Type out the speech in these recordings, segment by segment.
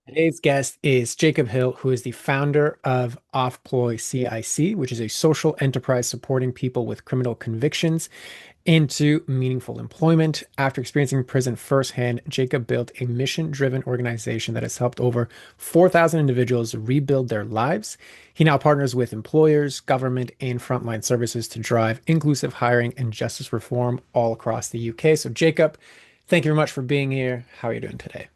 Today's guest is Jacob Hill, who is the founder of Offploy CIC, which is a social enterprise supporting people with criminal convictions into meaningful employment. After experiencing prison firsthand, Jacob built a mission-driven organization that has helped over 4,000 individuals rebuild their lives. He now partners with employers, government, and frontline services to drive inclusive hiring and justice reform all across the UK. So, Jacob, thank you very much for being here. How are you doing today?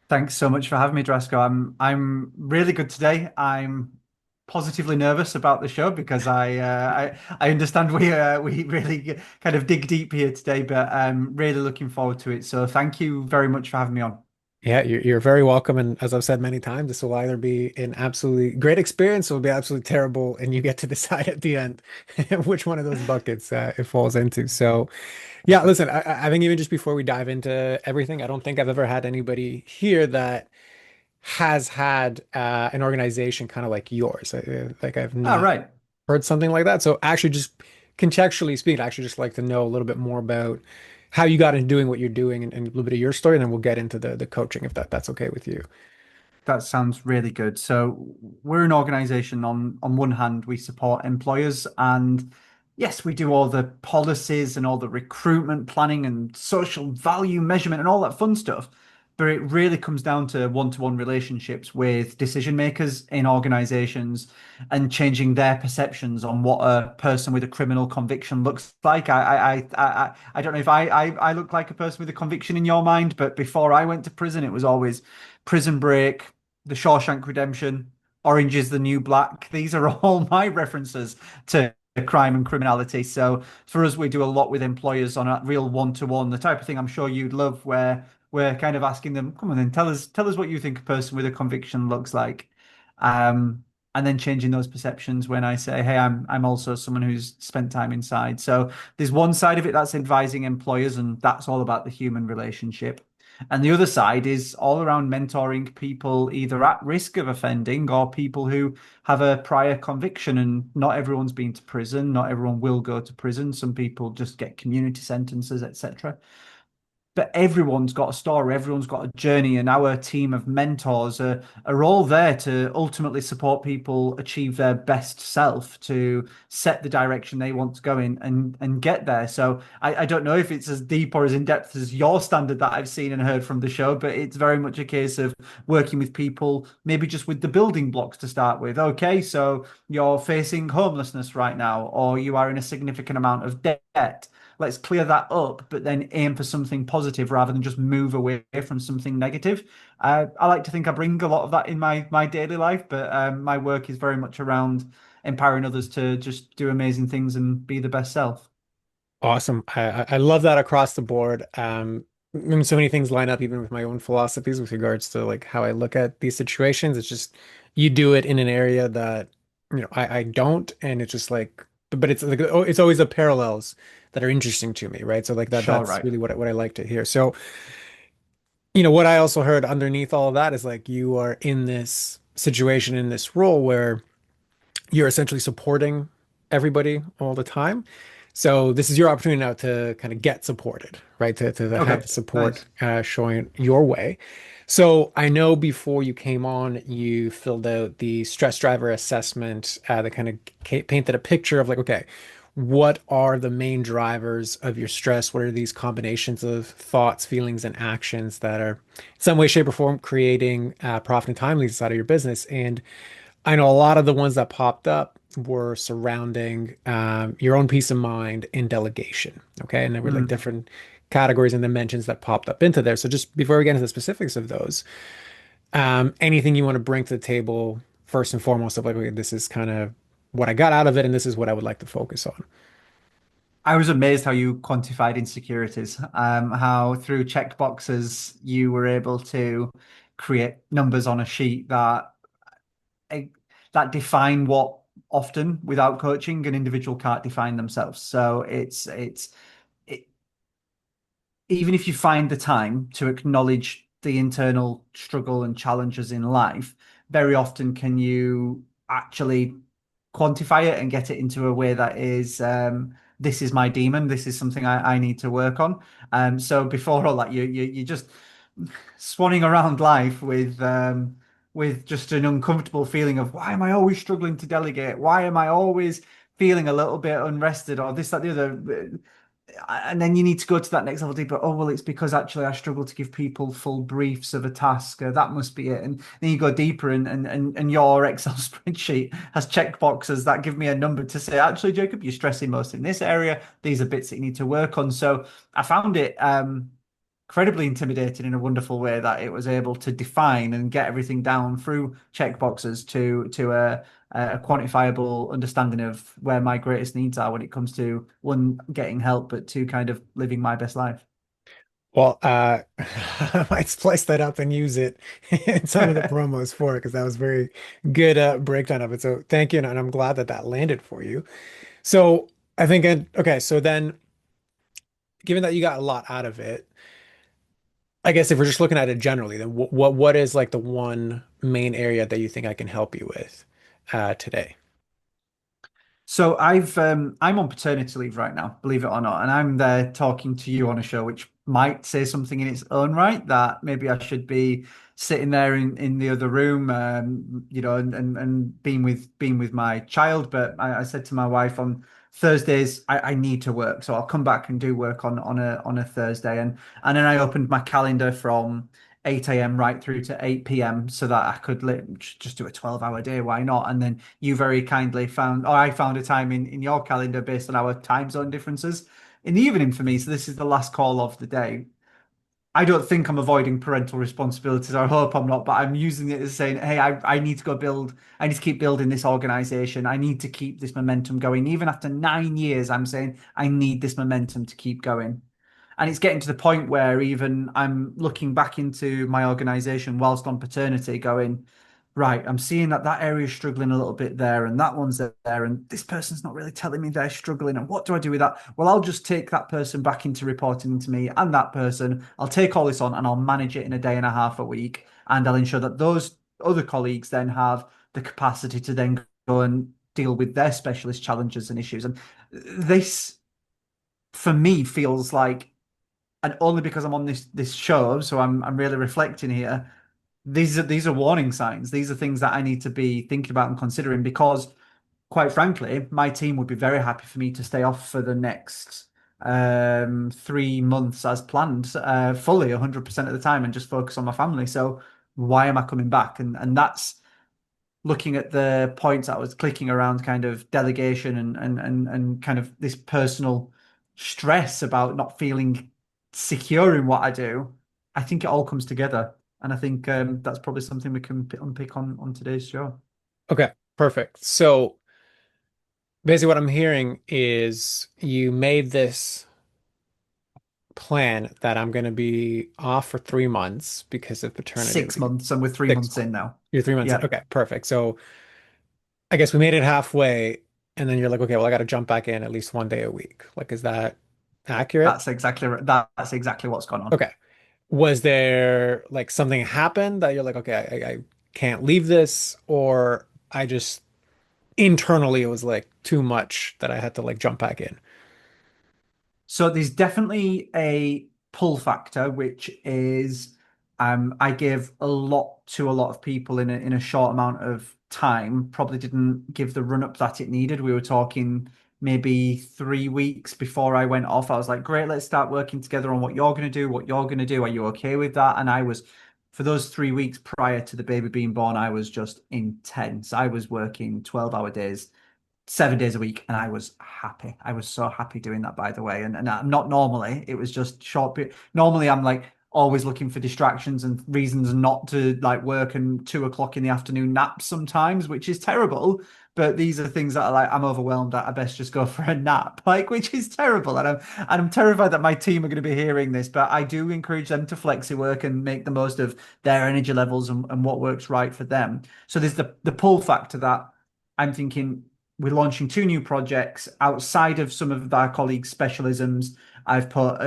Thanks so much for having me, Drasco. I'm really good today. I'm positively nervous about the show because I understand we really kind of dig deep here today, but I'm really looking forward to it. So thank you very much for having me on. Yeah, you're very welcome. And as I've said many times, this will either be an absolutely great experience or will be absolutely terrible, and you get to decide at the end which one of those buckets it falls into. So, yeah, Perfect. listen, I think even just before we dive into everything, I don't think I've ever had anybody here that has had an organization kind of like yours. Like I've All not right. heard something like that. So actually, just contextually speaking, I actually just like to know a little bit more about how you got into doing what you're doing and a little bit of your story, and then we'll get into the coaching if that's okay with you. That sounds really good. So we're an organization on one hand, we support employers and yes, we do all the policies and all the recruitment planning and social value measurement and all that fun stuff. But it really comes down to one-to-one relationships with decision makers in organizations and changing their perceptions on what a person with a criminal conviction looks like. I don't know if I look like a person with a conviction in your mind, but before I went to prison, it was always Prison Break, The Shawshank Redemption, Orange is the New Black. These are all my references to crime and criminality. So for us, we do a lot with employers on a real one-to-one, the type of thing I'm sure you'd love, where we're kind of asking them, come on then, tell us what you think a person with a conviction looks like. And then changing those perceptions when I say, hey, I'm also someone who's spent time inside. So there's one side of it that's advising employers, and that's all about the human relationship. And the other side is all around mentoring people either at risk of offending or people who have a prior conviction. And not everyone's been to prison, not everyone will go to prison. Some people just get community sentences, etc. But everyone's got a story, everyone's got a journey, and our team of mentors are all there to ultimately support people achieve their best self, to set the direction they want to go in and get there. So I don't know if it's as deep or as in depth as your standard that I've seen and heard from the show, but it's very much a case of working with people, maybe just with the building blocks to start with. Okay, so you're facing homelessness right now, or you are in a significant amount of debt. Let's clear that up, but then aim for something positive rather than just move away from something negative. I like to think I bring a lot of that in my daily life, but my work is very much around empowering others to just do amazing things and be the best self. Awesome. I love that across the board. And so many things line up even with my own philosophies with regards to like how I look at these situations. It's just you do it in an area that I don't, and it's just like, but it's like it's always the parallels that are interesting to me, right? So like Sure, that's right. really what I like to hear. So what I also heard underneath all of that is like you are in this situation in this role where you're essentially supporting everybody all the time. So this is your opportunity now to kind of get supported, right? To have Okay, the support nice. showing your way. So I know before you came on, you filled out the stress driver assessment that kind of painted a picture of like, okay, what are the main drivers of your stress? What are these combinations of thoughts, feelings, and actions that are in some way, shape, or form creating profit and time leads out of your business? And I know a lot of the ones that popped up were surrounding your own peace of mind and delegation. Okay. And there were like Mm. different categories and dimensions that popped up into there. So just before we get into the specifics of those, anything you want to bring to the table first and foremost of like, okay, this is kind of what I got out of it, and this is what I would like to focus on. I was amazed how you quantified insecurities, how through check boxes you were able to create numbers on a sheet eh, that define what often without coaching an individual can't define themselves. So it, even if you find the time to acknowledge the internal struggle and challenges in life, very often can you actually quantify it and get it into a way that is this is my demon, this is something I need to work on. So before all that, you just swanning around life with just an uncomfortable feeling of why am I always struggling to delegate? Why am I always feeling a little bit unrested or this, that, the other? And then you need to go to that next level deeper. Oh, well, it's because actually I struggle to give people full briefs of a task. That must be it. And then you go deeper and your Excel spreadsheet has check boxes that give me a number to say, actually, Jacob, you're stressing most in this area. These are bits that you need to work on. So I found it incredibly intimidating in a wonderful way that it was able to define and get everything down through checkboxes to a quantifiable understanding of where my greatest needs are when it comes to one, getting help, but two, kind of living my best life. Well, I might splice that up and use it in some of the promos for it because that was very good breakdown of it. So thank you, and I'm glad that that landed for you. So I think, okay, so then given that you got a lot out of it, I guess if we're just looking at it generally, then what is like the one main area that you think I can help you with today? So I'm on paternity leave right now, believe it or not, and I'm there talking to you on a show which might say something in its own right that maybe I should be sitting there in the other room, and being with my child. But I said to my wife on Thursdays I need to work, so I'll come back and do work on a Thursday, and then I opened my calendar from 8 a.m. right through to 8 p.m. so that I could just do a 12-hour day. Why not? And then you very kindly found, or I found a time in your calendar based on our time zone differences in the evening for me. So this is the last call of the day. I don't think I'm avoiding parental responsibilities. I hope I'm not, but I'm using it as saying, hey, I need to go build, I need to keep building this organization. I need to keep this momentum going. Even after 9 years, I'm saying I need this momentum to keep going. And it's getting to the point where even I'm looking back into my organization whilst on paternity, going, right, I'm seeing that that area is struggling a little bit there, and that one's there, and this person's not really telling me they're struggling. And what do I do with that? Well, I'll just take that person back into reporting to me and that person. I'll take all this on and I'll manage it in a day and a half a week. And I'll ensure that those other colleagues then have the capacity to then go and deal with their specialist challenges and issues. And this, for me, feels like, and only because I'm on this show, so I'm really reflecting here. These are warning signs. These are things that I need to be thinking about and considering because, quite frankly, my team would be very happy for me to stay off for the next 3 months as planned, fully 100% of the time, and just focus on my family. So why am I coming back? And that's looking at the points I was clicking around kind of delegation and kind of this personal stress about not feeling secure in what I do. I think it all comes together. And I think that's probably something we can unpick on today's show. Okay, perfect. So basically, what I'm hearing is you made this plan that I'm going to be off for 3 months because of paternity 6 months, and we're three leave. months in now. You're 3 months in. Yeah, Okay, perfect. So I guess we made it halfway, and then you're like, okay, well, I got to jump back in at least 1 day a week. Like, is that accurate? that's exactly right. That's exactly what's gone on. Okay. Was there like something happened that you're like, okay, I can't leave this, or I just internally it was like too much that I had to like jump back in? So there's definitely a pull factor, which is I gave a lot to a lot of people in a short amount of time. Probably didn't give the run up that it needed. We were talking maybe 3 weeks before I went off. I was like, great, let's start working together on what you're going to do, what you're going to do. Are you okay with that? And I was, for those 3 weeks prior to the baby being born, I was just intense. I was working 12-hour days 7 days a week, and I was happy. I was so happy doing that, by the way. And I'm not normally, it was just short. Normally, I'm like always looking for distractions and reasons not to like work and 2 o'clock in the afternoon naps sometimes, which is terrible. But these are things that are like, I'm overwhelmed. I best just go for a nap, like, which is terrible. And I'm terrified that my team are going to be hearing this, but I do encourage them to flexi work and make the most of their energy levels and what works right for them. So there's the pull factor that I'm thinking we're launching two new projects outside of some of our colleagues' specialisms. I've put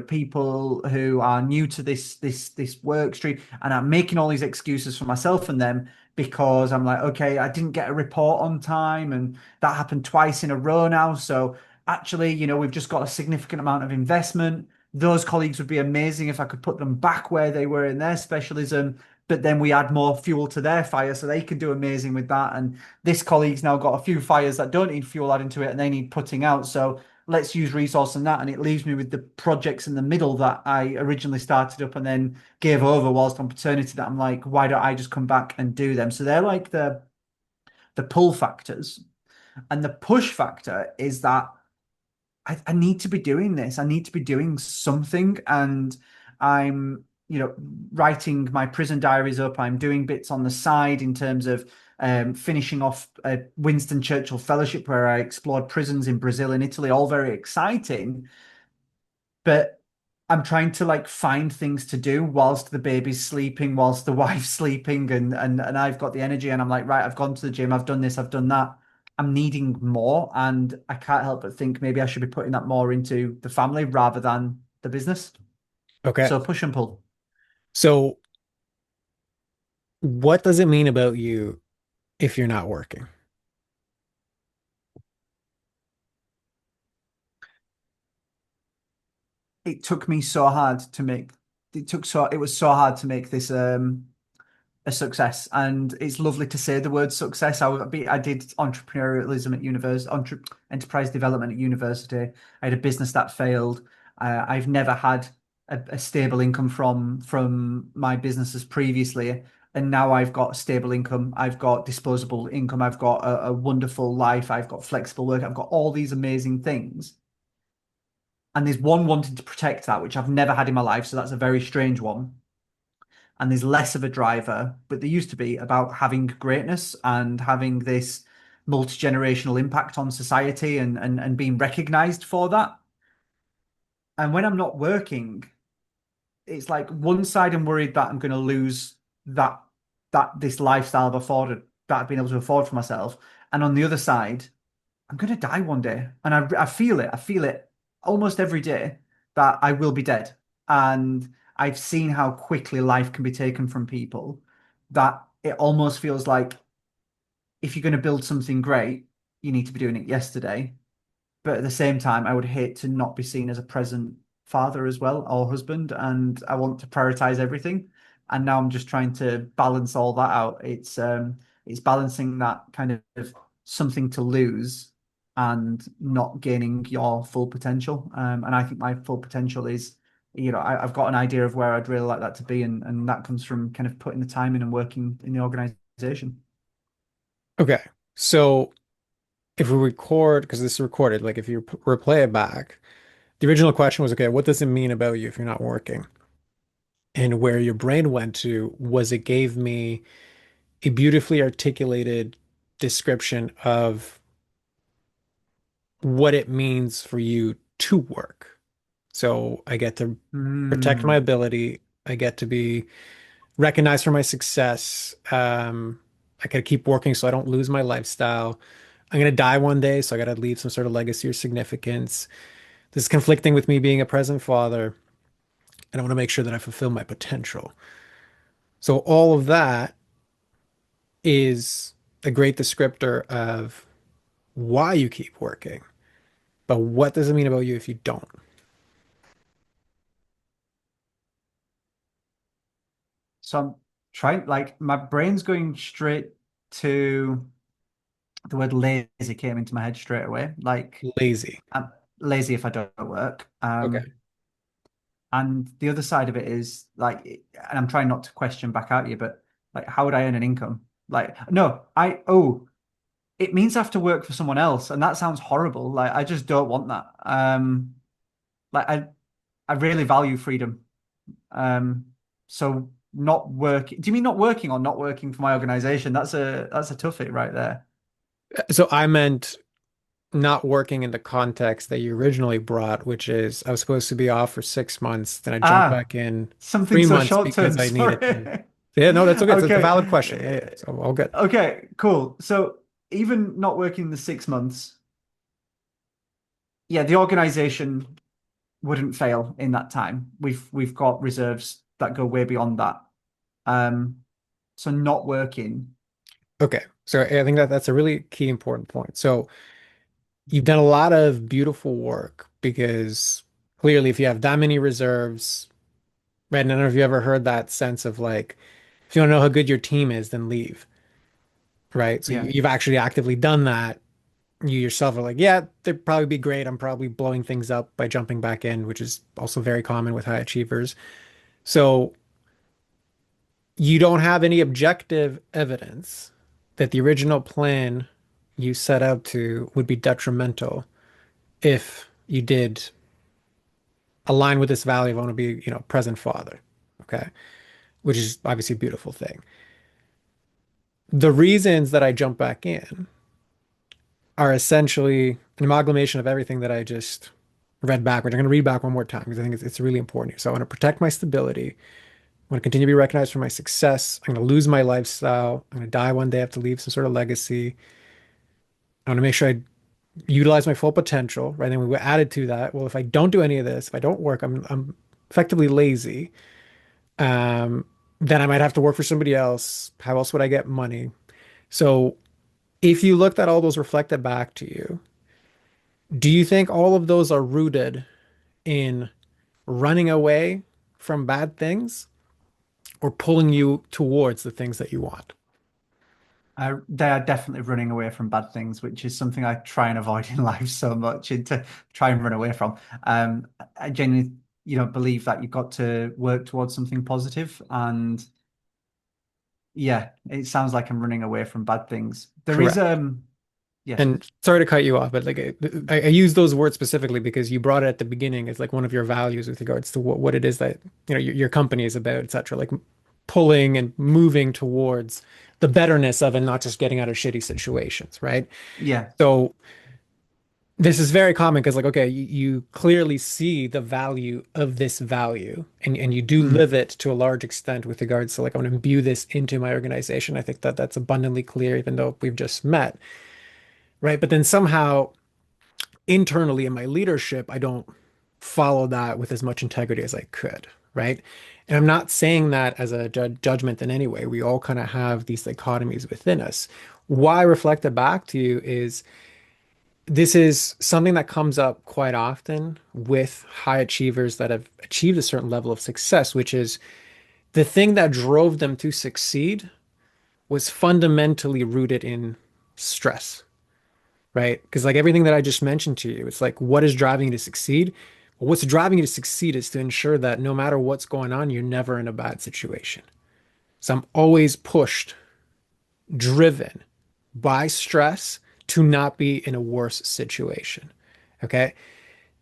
people who are new to this work stream, and I'm making all these excuses for myself and them because I'm like, okay, I didn't get a report on time, and that happened twice in a row now. So actually, we've just got a significant amount of investment. those colleagues would be amazing if I could put them back where they were in their specialism. But then we add more fuel to their fire so they can do amazing with that. And this colleague's now got a few fires that don't need fuel added to it and they need putting out. So let's use resource on that. And it leaves me with the projects in the middle that I originally started up and then gave over whilst on paternity that I'm like, why don't I just come back and do them? So they're like the pull factors. And the push factor is that I need to be doing this. I need to be doing something. And I'm, writing my prison diaries up. I'm doing bits on the side in terms of finishing off a Winston Churchill Fellowship where I explored prisons in Brazil and Italy, all very exciting. But I'm trying to like find things to do whilst the baby's sleeping, whilst the wife's sleeping, and I've got the energy, and I'm like, right, I've gone to the gym, I've done this, I've done that. I'm needing more, and I can't help but think maybe I should be putting that more into the family rather than the business. Okay. So push and pull. So what does it mean about you if you're not working? It took me so hard to make it was so hard to make this a success. And it's lovely to say the word success. I did entrepreneurialism at university, enterprise development at university. I had a business that failed. I've never had a stable income from my businesses previously. And now I've got stable income. I've got disposable income. I've got a wonderful life. I've got flexible work. I've got all these amazing things. And there's one wanting to protect that, which I've never had in my life. So that's a very strange one. And there's less of a driver, but there used to be about having greatness and having this multi-generational impact on society and being recognized for that. And when I'm not working, it's like one side I'm worried that I'm going to lose that this lifestyle I've afforded that I've been able to afford for myself. And on the other side, I'm going to die one day. And I feel it. I feel it almost every day that I will be dead. And I've seen how quickly life can be taken from people that it almost feels like if you're going to build something great, you need to be doing it yesterday. But at the same time, I would hate to not be seen as a present father as well or husband. And I want to prioritize everything. And now I'm just trying to balance all that out. It's balancing that kind of something to lose and not gaining your full potential. And I think my full potential is, I've got an idea of where I'd really like that to be, and that comes from kind of putting the time in and working in the organization. Okay. So if we record, because this is recorded, like if you replay it back, the original question was, okay, what does it mean about you if you're not working? And where your brain went to was it gave me a beautifully articulated description of what it means for you to work. So I get to protect my Hmm. ability. I get to be recognized for my success. I got to keep working so I don't lose my lifestyle. I'm going to die one day, so I got to leave some sort of legacy or significance. This is conflicting with me being a present father, and I want to make sure that I fulfill my potential. So all of that is a great descriptor of why you keep working. But what does it mean about you if you don't? So I'm trying, like, my brain's going straight to the word lazy came into my head straight away. Like, Lazy. I'm lazy if I don't work. Okay. And the other side of it is like, and I'm trying not to question back at you, but like, how would I earn an income? Like, no, it means I have to work for someone else, and that sounds horrible. Like, I just don't want that. Like, I really value freedom. Um, so not working. Do you mean not working or not working for my organization? That's a toughie right there. So I meant not working in the context that you originally brought, which is I was supposed to be off for 6 months, then I jumped Ah, back in something three so months short because term. I needed to. Sorry. Yeah, no, that's okay. It's a Okay. valid question. Yeah, yeah. So all good. Okay, cool. So even not working the 6 months, yeah, the organization wouldn't fail in that time. We've got reserves that go way beyond that. Um, so not working. Okay. So I think that that's a really key important point. So you've done a lot of beautiful work because clearly, if you have that many reserves, right? And I don't know if you ever heard that sense of like, if you don't know how good your team is, then leave, right? So Yeah. you've actually actively done that. You yourself are like, yeah, they'd probably be great. I'm probably blowing things up by jumping back in, which is also very common with high achievers. So you don't have any objective evidence that the original plan you set out to would be detrimental if you did align with this value of I want to be, present father. Okay. Which is obviously a beautiful thing. The reasons that I jump back in are essentially an amalgamation of everything that I just read backwards. I'm going to read back one more time because I think it's really important here. So I want to protect my stability. I want to continue to be recognized for my success. I'm going to lose my lifestyle. I'm going to die one day. I have to leave some sort of legacy. I want to make sure I utilize my full potential, right? And we added to that. Well, if I don't do any of this, if I don't work, I'm effectively lazy. Um, then I might have to work for somebody else. How else would I get money? So if you looked at all those reflected back to you, do you think all of those are rooted in running away from bad things or pulling you towards the things that you want? They are definitely running away from bad things, which is something I try and avoid in life so much and to try and run away from. I genuinely, believe that you've got to work towards something positive. And yeah, it sounds like I'm running away from bad things. There is, Correct. yeah, And sorry to cut you off, but like I use those words specifically because you brought it at the beginning as like one of your values with regards to what it is that your company is about, etc. Like pulling and moving towards the betterness of and not just getting out of shitty situations, right? yeah, So this is very common because like okay, you clearly see the value of this value and you do mm, live it to a large extent with regards to like I want to imbue this into my organization. I think that that's abundantly clear, even though we've just met, right? But then somehow internally in my leadership, I don't follow that with as much integrity as I could, right? And I'm not saying that as a judgment in any way. We all kind of have these dichotomies within us. Why I reflect it back to you is this is something that comes up quite often with high achievers that have achieved a certain level of success, which is the thing that drove them to succeed was fundamentally rooted in stress, right? Because like everything that I just mentioned to you, it's like what is driving you to succeed? Well, what's driving you to succeed is to ensure that no matter what's going on, you're never in a bad situation. So I'm always pushed, driven by stress to not be in a worse situation. Okay.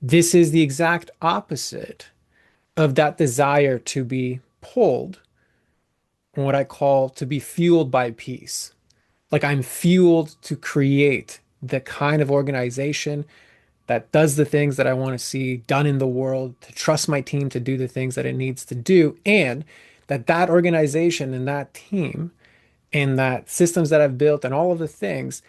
This is the exact opposite of that desire to be pulled, or what I call to be fueled by peace. Like I'm fueled to create the kind of organization that does the things that I want to see done in the world, to trust my team to do the things that it needs to do, and that organization and that team and that systems that I've built and all of the things,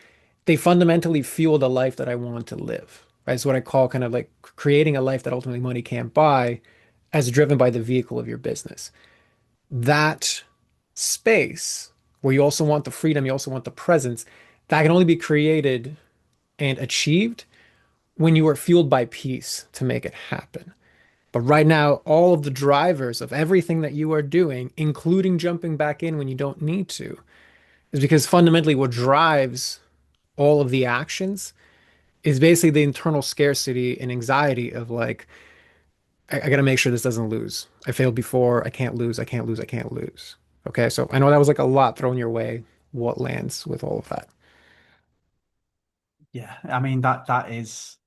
they fundamentally fuel the life that I want to live. Right? It's what I call kind of like creating a life that ultimately money can't buy as driven by the vehicle of your business. That space where you also want the freedom, you also want the presence, that can only be created and achieved when you are fueled by peace to make it happen. But right now, all of the drivers of everything that you are doing, including jumping back in when you don't need to, is because fundamentally what drives all of the actions is basically the internal scarcity and anxiety of like, I got to make sure this doesn't lose. I failed before. I can't lose. I can't lose. I can't lose. Okay. So I know that was like a lot thrown your way. What lands with all of that? yeah. I mean that is.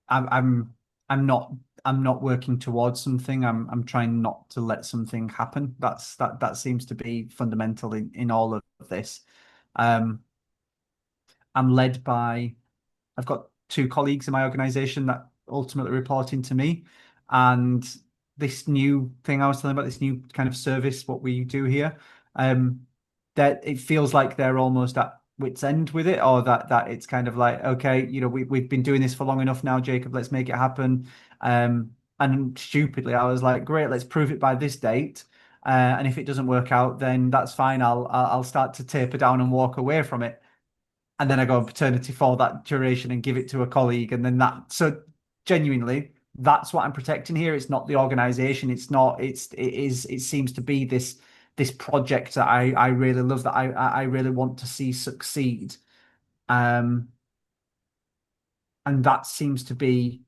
I'm I'm I'm not I'm not working towards something. I'm trying not to let something happen. That seems to be fundamental in all of this. Um, I'm led by I've got two colleagues in my organization that ultimately report into me. And this new thing I was telling about, this new kind of service, what we do here, um, that it feels like they're almost at wit's end with it, or that it's kind of like, okay, we've been doing this for long enough now, Jacob, let's make it happen. And stupidly, I was like, great, let's prove it by this date. And if it doesn't work out, then that's fine. I'll start to taper down and walk away from it, and then I go on paternity for that duration and give it to a colleague, and then that. So genuinely, that's what I'm protecting here. It's not the organization. It's not, it seems to be this project that I really love, that I really want to see succeed. Um, and that seems to be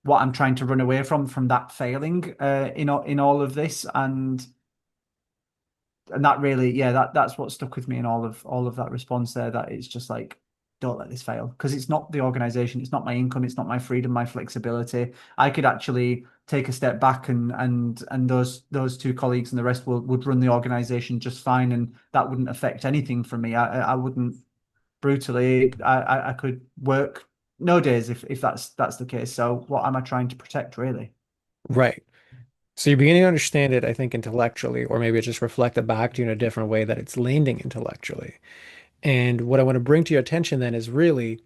what I'm trying to run away from that failing in all of this. And that really, yeah, that's what stuck with me in all of that response there, that it's just like, don't let this fail, because it's not the organization, it's not my income, it's not my freedom, my flexibility. I could actually take a step back, and those two colleagues and the rest would run the organization just fine, and that wouldn't affect anything for me. I wouldn't, brutally, I could work no days if that's the case. So what am I trying to protect, really? Right. So you're beginning to understand it, I think, intellectually, or maybe it just reflected back to you in a different way that it's landing intellectually. And what I want to bring to your attention then is really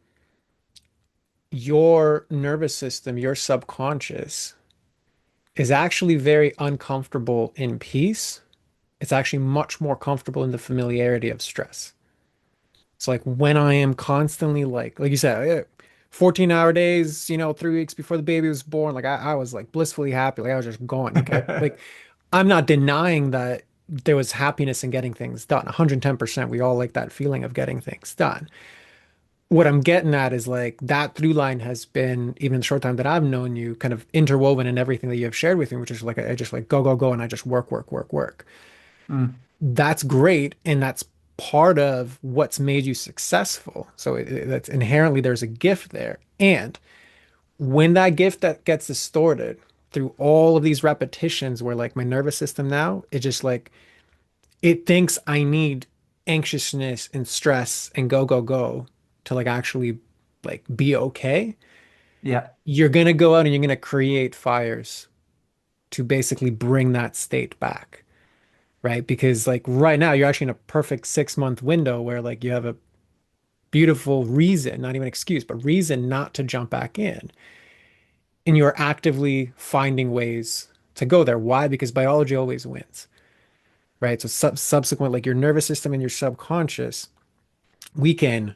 your nervous system, your subconscious is actually very uncomfortable in peace. It's actually much more comfortable in the familiarity of stress. So like when I am constantly like you said, 14-hour days, 3 weeks before the baby was born, like I was like blissfully happy. Like I was just going. Okay. Like I'm not denying that there was happiness in getting things done. 110%. We all like that feeling of getting things done. What I'm getting at is like that through line has been, even in the short time that I've known you, kind of interwoven in everything that you have shared with me, which is like I just like go, go, go, and I just work, work, work, work. Mm, That's great, and that's part of what's made you successful. So that's inherently there's a gift there. And when that gift that gets distorted through all of these repetitions, where like my nervous system now, it just like it thinks I need anxiousness and stress and go, go, go to like actually like be okay. yeah, You're gonna go out and you're gonna create fires to basically bring that state back, right? Because like right now you're actually in a perfect 6 month window where like you have a beautiful reason, not even excuse, but reason not to jump back in. And you're actively finding ways to go there. Why? Because biology always wins, right? So subsequent, like your nervous system and your subconscious, we can,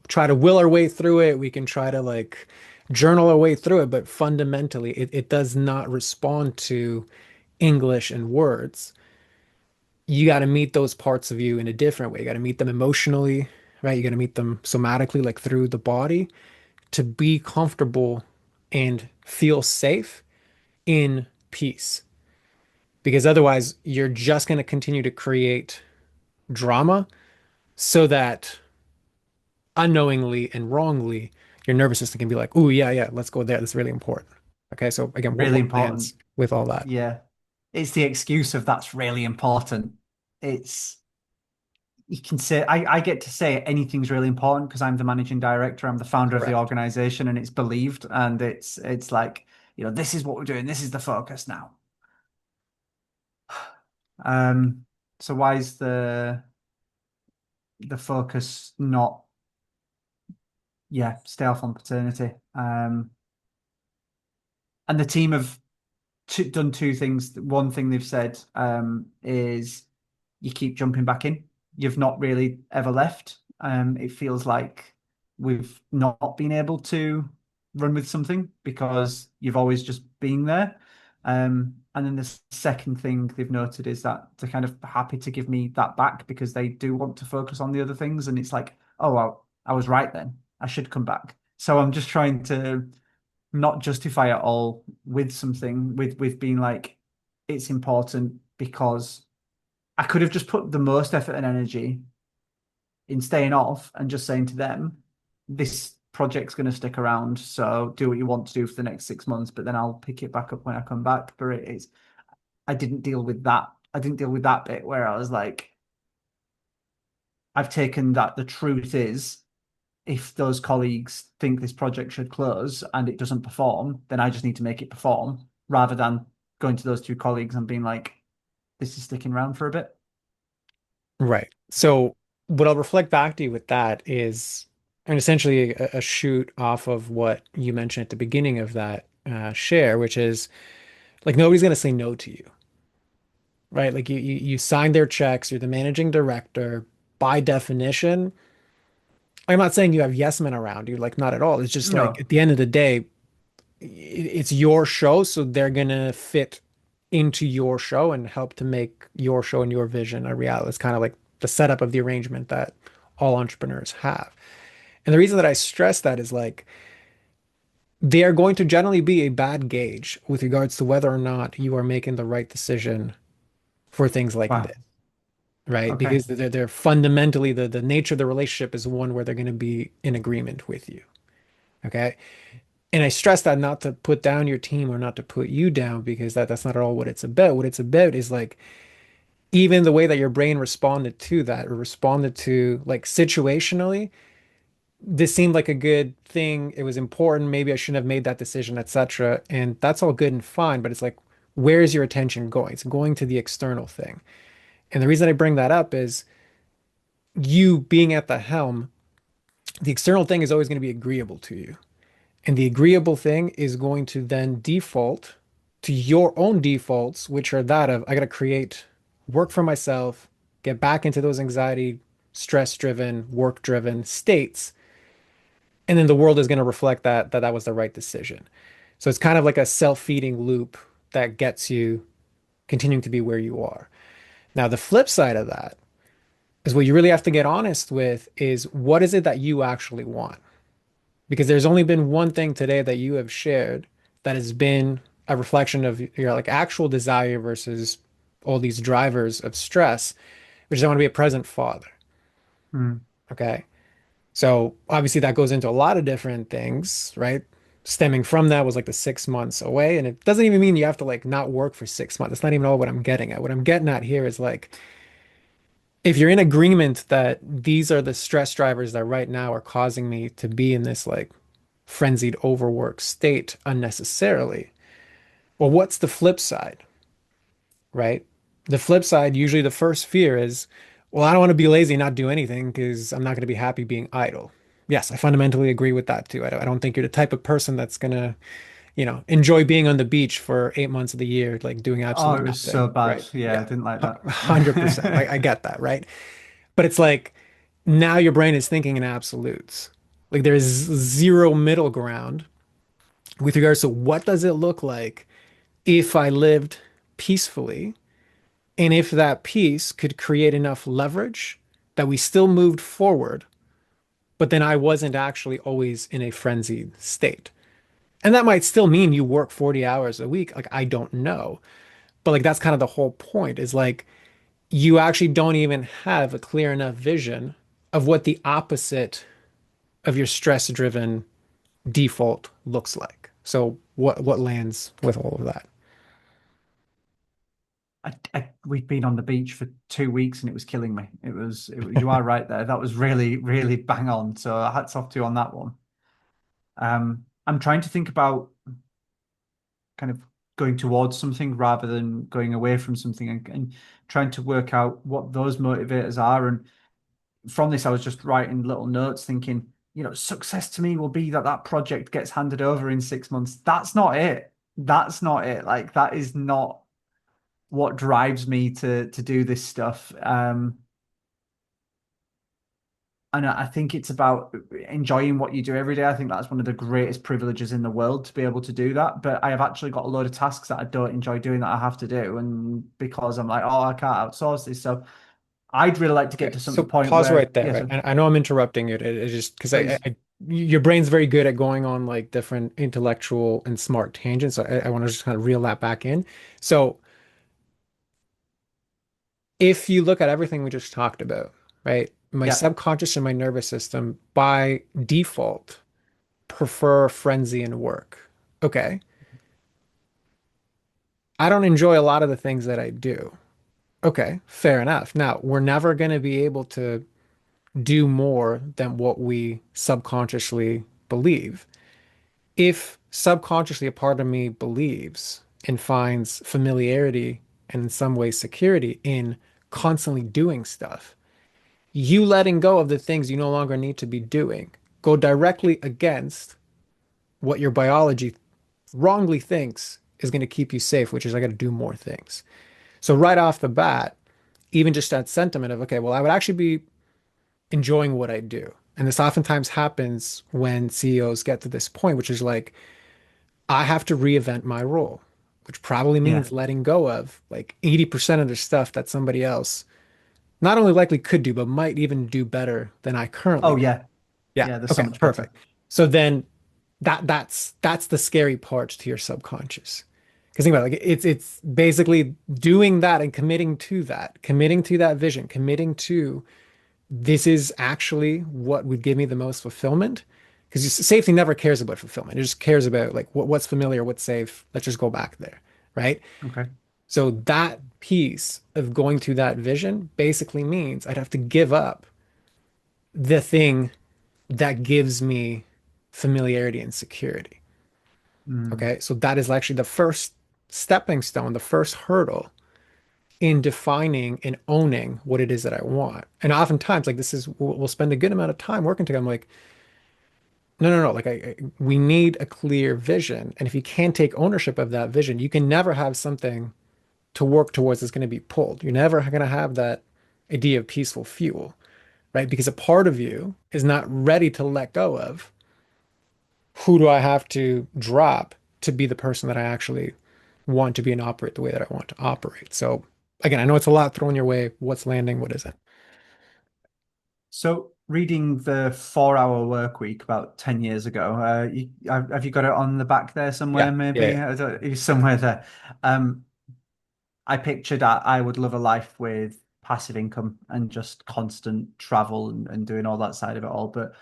try to will our way through it. We can try to like journal our way through it, but fundamentally, it does not respond to English and words. You got to meet those parts of you in a different way. You got to meet them emotionally, right? You got to meet them somatically, like through the body, to be comfortable and feel safe in peace. Because otherwise, you're just going to continue to create drama so that unknowingly and wrongly, your nervous system can be like, "Oh, yeah, yeah, let's go there. That's really important." Okay. So, again, really what important. lands with all that? Yeah. It's the excuse of that's really important. It's You can say, I get to say anything's really important because I'm the managing director, I'm the founder of the Correct. organization, and it's believed, and it's like, this is what we're doing, this is the focus now. Um, so why is the focus not, yeah, stay off on paternity? And the team have done two things. One thing they've said is you keep jumping back in. You've not really ever left. It feels like we've not been able to run with something because you've always just been there. And then the second thing they've noted is that they're kind of happy to give me that back because they do want to focus on the other things. And it's like, oh, well, I was right then. I should come back. So I'm just trying to not justify it all with something, with being like, it's important because I could have just put the most effort and energy in staying off and just saying to them, this project's going to stick around, so do what you want to do for the next 6 months, but then I'll pick it back up when I come back. But it's I didn't deal with that. I didn't deal with that bit where I was like, I've taken that the truth is, if those colleagues think this project should close and it doesn't perform, then I just need to make it perform rather than going to those two colleagues and being like, this is sticking around for a bit. Right. So, what I'll reflect back to you with that is, and essentially a shoot off of what you mentioned at the beginning of that share, which is like nobody's going to say no to you, right? Like you sign their checks, you're the managing director. By definition, I'm not saying you have yes men around you, like not at all. It's just like No. at the end of the day, it's your show, so they're gonna fit into your show and help to make your show and your vision a reality. It's kind of like the setup of the arrangement that all entrepreneurs have. And the reason that I stress that is like they are going to generally be a bad gauge with regards to whether or not you are making the right decision for things like Wow. this, right? Okay. Because they're fundamentally the nature of the relationship is one where they're going to be in agreement with you. Okay. And I stress that not to put down your team or not to put you down because that's not at all what it's about. What it's about is like even the way that your brain responded to that or responded to like situationally, this seemed like a good thing. It was important. Maybe I shouldn't have made that decision, etc. And that's all good and fine, but it's like, where's your attention going? It's going to the external thing. And the reason I bring that up is you being at the helm, the external thing is always going to be agreeable to you. And the agreeable thing is going to then default to your own defaults, which are that of I got to create work for myself, get back into those anxiety, stress driven, work driven states. And then the world is going to reflect that was the right decision. So it's kind of like a self-feeding loop that gets you continuing to be where you are. Now, the flip side of that is what you really have to get honest with is what is it that you actually want? Because there's only been one thing today that you have shared that has been a reflection of your like actual desire versus all these drivers of stress, which is I want to be a present father. Hmm. Okay. So obviously that goes into a lot of different things, right? Stemming from that was like the 6 months away. And it doesn't even mean you have to like not work for 6 months. That's not even all what I'm getting at. What I'm getting at here is like if you're in agreement that these are the stress drivers that right now are causing me to be in this like frenzied overwork state unnecessarily, well, what's the flip side, right? The flip side, usually the first fear is, well, I don't want to be lazy and not do anything because I'm not going to be happy being idle. Yes, I fundamentally agree with that too. I don't think you're the type of person that's going to, enjoy being on the beach for 8 months of the year, like doing Oh, it absolutely was so nothing, bad. right? Yeah, I Yeah, didn't like that. 100%. I get that, right? But it's like now your brain is thinking in absolutes. Like there is zero middle ground with regards to what does it look like if I lived peacefully and if that peace could create enough leverage that we still moved forward, but then I wasn't actually always in a frenzied state. And that might still mean you work 40 hours a week. Like, I don't know. But like, that's kind of the whole point is like, you actually don't even have a clear enough vision of what the opposite of your stress driven default looks like. So what lands with all of that? We'd been on the beach for 2 weeks and it was killing me. You are right there. That was really, really bang on. So hats off to you on that one. I'm trying to think about kind of going towards something rather than going away from something and trying to work out what those motivators are. And from this, I was just writing little notes thinking, success to me will be that that project gets handed over in 6 months. That's not it. That's not it. Like that is not what drives me to do this stuff. And I think it's about enjoying what you do every day. I think that's one of the greatest privileges in the world to be able to do that. But I have actually got a load of tasks that I don't enjoy doing that I have to do. And because I'm like, oh, I can't outsource this. So I'd really like to get Okay, to so some point pause where, right there, yeah, right? so I know I'm interrupting you. It's just because please. your brain's very good at going on like different intellectual and smart tangents. So I want to just kind of reel that back in. So if you look at everything we just talked about, right? My Yeah. subconscious and my nervous system by default prefer frenzy and work. Okay. I don't enjoy a lot of the things that I do. Okay, fair enough. Now, we're never going to be able to do more than what we subconsciously believe. If subconsciously a part of me believes and finds familiarity and in some ways security in constantly doing stuff, you letting go of the things you no longer need to be doing go directly against what your biology wrongly thinks is going to keep you safe, which is I got to do more things. So right off the bat, even just that sentiment of, okay, well, I would actually be enjoying what I do. And this oftentimes happens when CEOs get to this point, which is like, I have to reinvent my role, which probably Yeah. means letting go of like 80% of the stuff that somebody else not only likely could do, but might even do better than I currently Oh do. yeah. Yeah. Yeah, they're so Okay. much better. Perfect. So then that's the scary part to your subconscious. Because think about it, like it's basically doing that and committing to that vision, committing to this is actually what would give me the most fulfillment. Because safety never cares about fulfillment. It just cares about like what's familiar, what's safe. Let's just go back there, right? Okay. So that piece of going to that vision basically means I'd have to give up the thing that gives me familiarity and security. Mm. Okay. So that is actually the first stepping stone, the first hurdle in defining and owning what it is that I want. And oftentimes, like this is, we'll spend a good amount of time working together. I'm like, no. Like we need a clear vision. And if you can't take ownership of that vision, you can never have something to work towards that's going to be pulled. You're never going to have that idea of peaceful fuel, right? Because a part of you is not ready to let go of who do I have to drop to be the person that I actually want to be and operate the way that I want to operate. So again, I know it's a lot thrown your way. What's landing? What isn't? So reading the 4 Hour Work Week about 10 years ago, have you got it on the back there Yeah, somewhere, yeah, maybe? yeah. I don't, it's somewhere there. Um, I pictured I would love a life with passive income and just constant travel and doing all that side of it all. But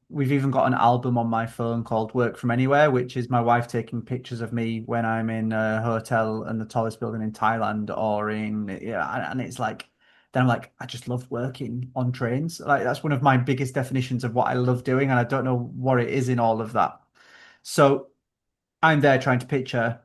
we've even got an album on my phone called Work From Anywhere, which is my wife taking pictures of me when I'm in a hotel in the tallest building in Thailand or in, yeah, and it's like, then I'm like, I just love working on trains. Like that's one of my biggest definitions of what I love doing, and I don't know what it is in all of that. So I'm there trying to picture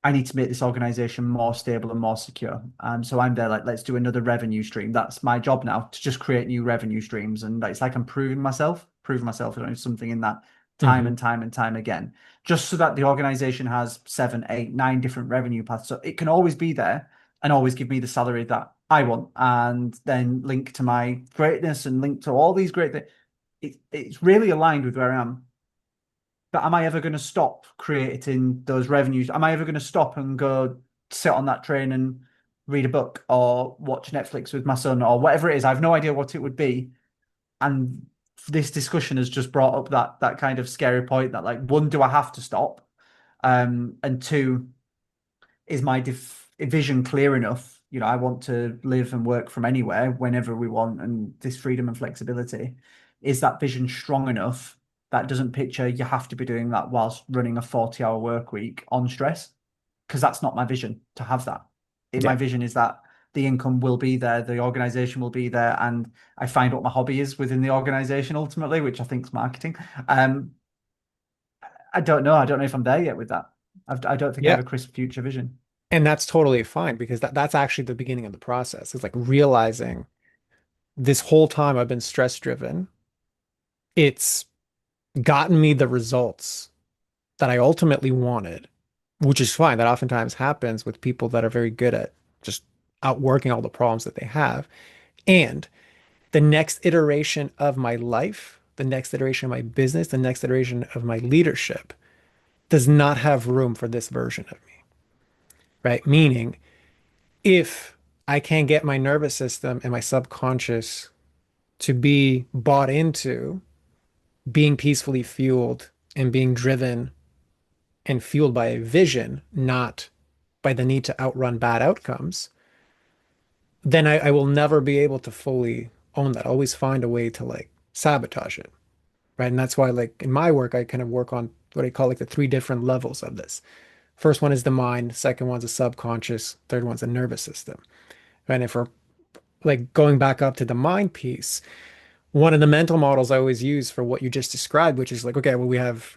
I need to make this organization more stable and more secure. So I'm there like, let's do another revenue stream. That's my job now to just create new revenue streams. And it's like I'm proving myself doing something in that time Hmm. and time and time again, just so that the organization has 7, 8, 9 different revenue paths. So it can always be there and always give me the salary that I want and then link to my greatness and link to all these great things. It's really aligned with where I am. But am I ever going to stop creating those revenues? Am I ever going to stop and go sit on that train and read a book or watch Netflix with my son or whatever it is? I have no idea what it would be. And this discussion has just brought up that kind of scary point that like one, do I have to stop? And two, is my vision clear enough? You know, I want to live and work from anywhere whenever we want, and this freedom and flexibility. Is that vision strong enough that doesn't picture you have to be doing that whilst running a 40-hour work week on stress? Because that's not my vision to have that. My Yeah. vision is that the income will be there, the organization will be there, and I find what my hobby is within the organization ultimately, which I think is marketing. Um, I don't know. I don't know if I'm there yet with that. I don't think I have Yeah. a crisp future vision. And that's totally fine because that's actually the beginning of the process. It's like realizing this whole time I've been stress driven. It's gotten me the results that I ultimately wanted, which is fine. That oftentimes happens with people that are very good at just outworking all the problems that they have. And the next iteration of my life, the next iteration of my business, the next iteration of my leadership does not have room for this version of me, right? Meaning, if I can't get my nervous system and my subconscious to be bought into being peacefully fueled and being driven and fueled by a vision, not by the need to outrun bad outcomes, then I will never be able to fully own that. I always find a way to like sabotage it. Right. And that's why, like in my work, I kind of work on what I call like the three different levels of this. First one is the mind, second one's the subconscious, third one's the nervous system. Right. And if we're like going back up to the mind piece, one of the mental models I always use for what you just described, which is like, okay, well, we have,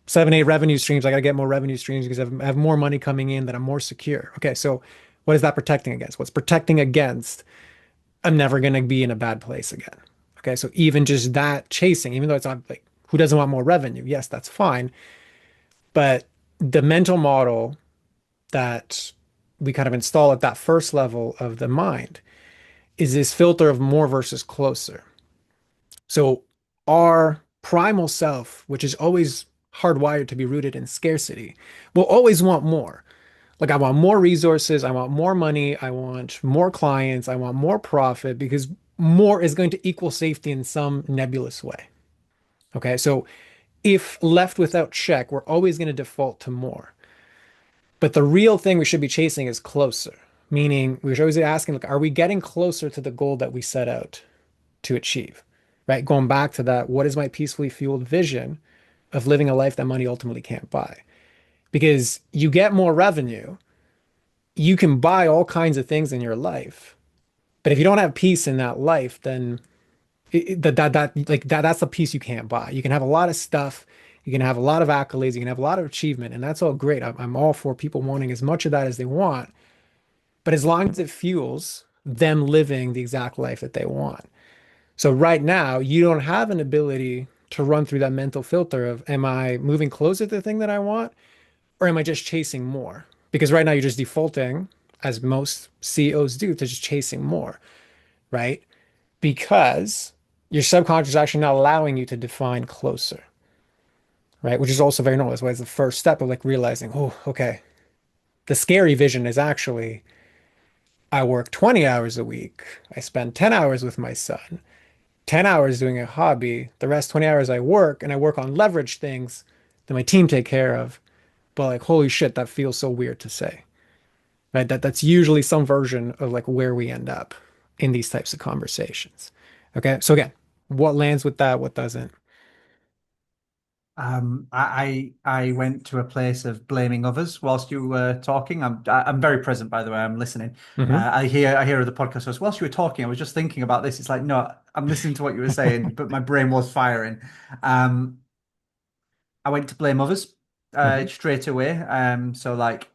7, 8 revenue streams. I got to get more revenue streams because I have more money coming in that I'm more secure. Okay. So what is that protecting against? What's protecting against I'm never going to be in a bad place again. Okay. So even just that chasing, even though it's not like, who doesn't want more revenue? Yes, that's fine. But the mental model that we kind of install at that first level of the mind is this filter of more versus closer. So our primal self, which is always hardwired to be rooted in scarcity. We'll always want more. Like I want more resources, I want more money, I want more clients, I want more profit because more is going to equal safety in some nebulous way. Okay, so if left without check, we're always going to default to more. But the real thing we should be chasing is closer, meaning we should always be asking, like, are we getting closer to the goal that we set out to achieve? Right? Going back to that, what is my peacefully fueled vision of living a life that money ultimately can't buy? Because you get more revenue, you can buy all kinds of things in your life. But if you don't have peace in that life, then that's the piece you can't buy. You can have a lot of stuff, you can have a lot of accolades, you can have a lot of achievement, and that's all great. I'm all for people wanting as much of that as they want, but as long as it fuels them living the exact life that they want. So right now, you don't have an ability to run through that mental filter of, am I moving closer to the thing that I want, or am I just chasing more? Because right now you're just defaulting, as most CEOs do, to just chasing more, right? Because your subconscious is actually not allowing you to define closer, right? Which is also very normal. That's why it's the first step of like realizing, oh, okay, the scary vision is actually I work 20 hours a week. I spend 10 hours with my son, 10 hours doing a hobby. The rest 20 hours I work and I work on leverage things that my team take care of. But like, holy shit, that feels so weird to say, right? That's usually some version of like where we end up in these types of conversations. Okay. So again, what lands with that, what doesn't? I went to a place of blaming others whilst you were talking. I'm very present, by the way. I'm listening. Hmm. I hear the podcast. So whilst you were talking, I was just thinking about this. It's like, no, I'm listening to what you were saying, but my brain was firing. Um, I went to blame others Hmm. straight away. So like,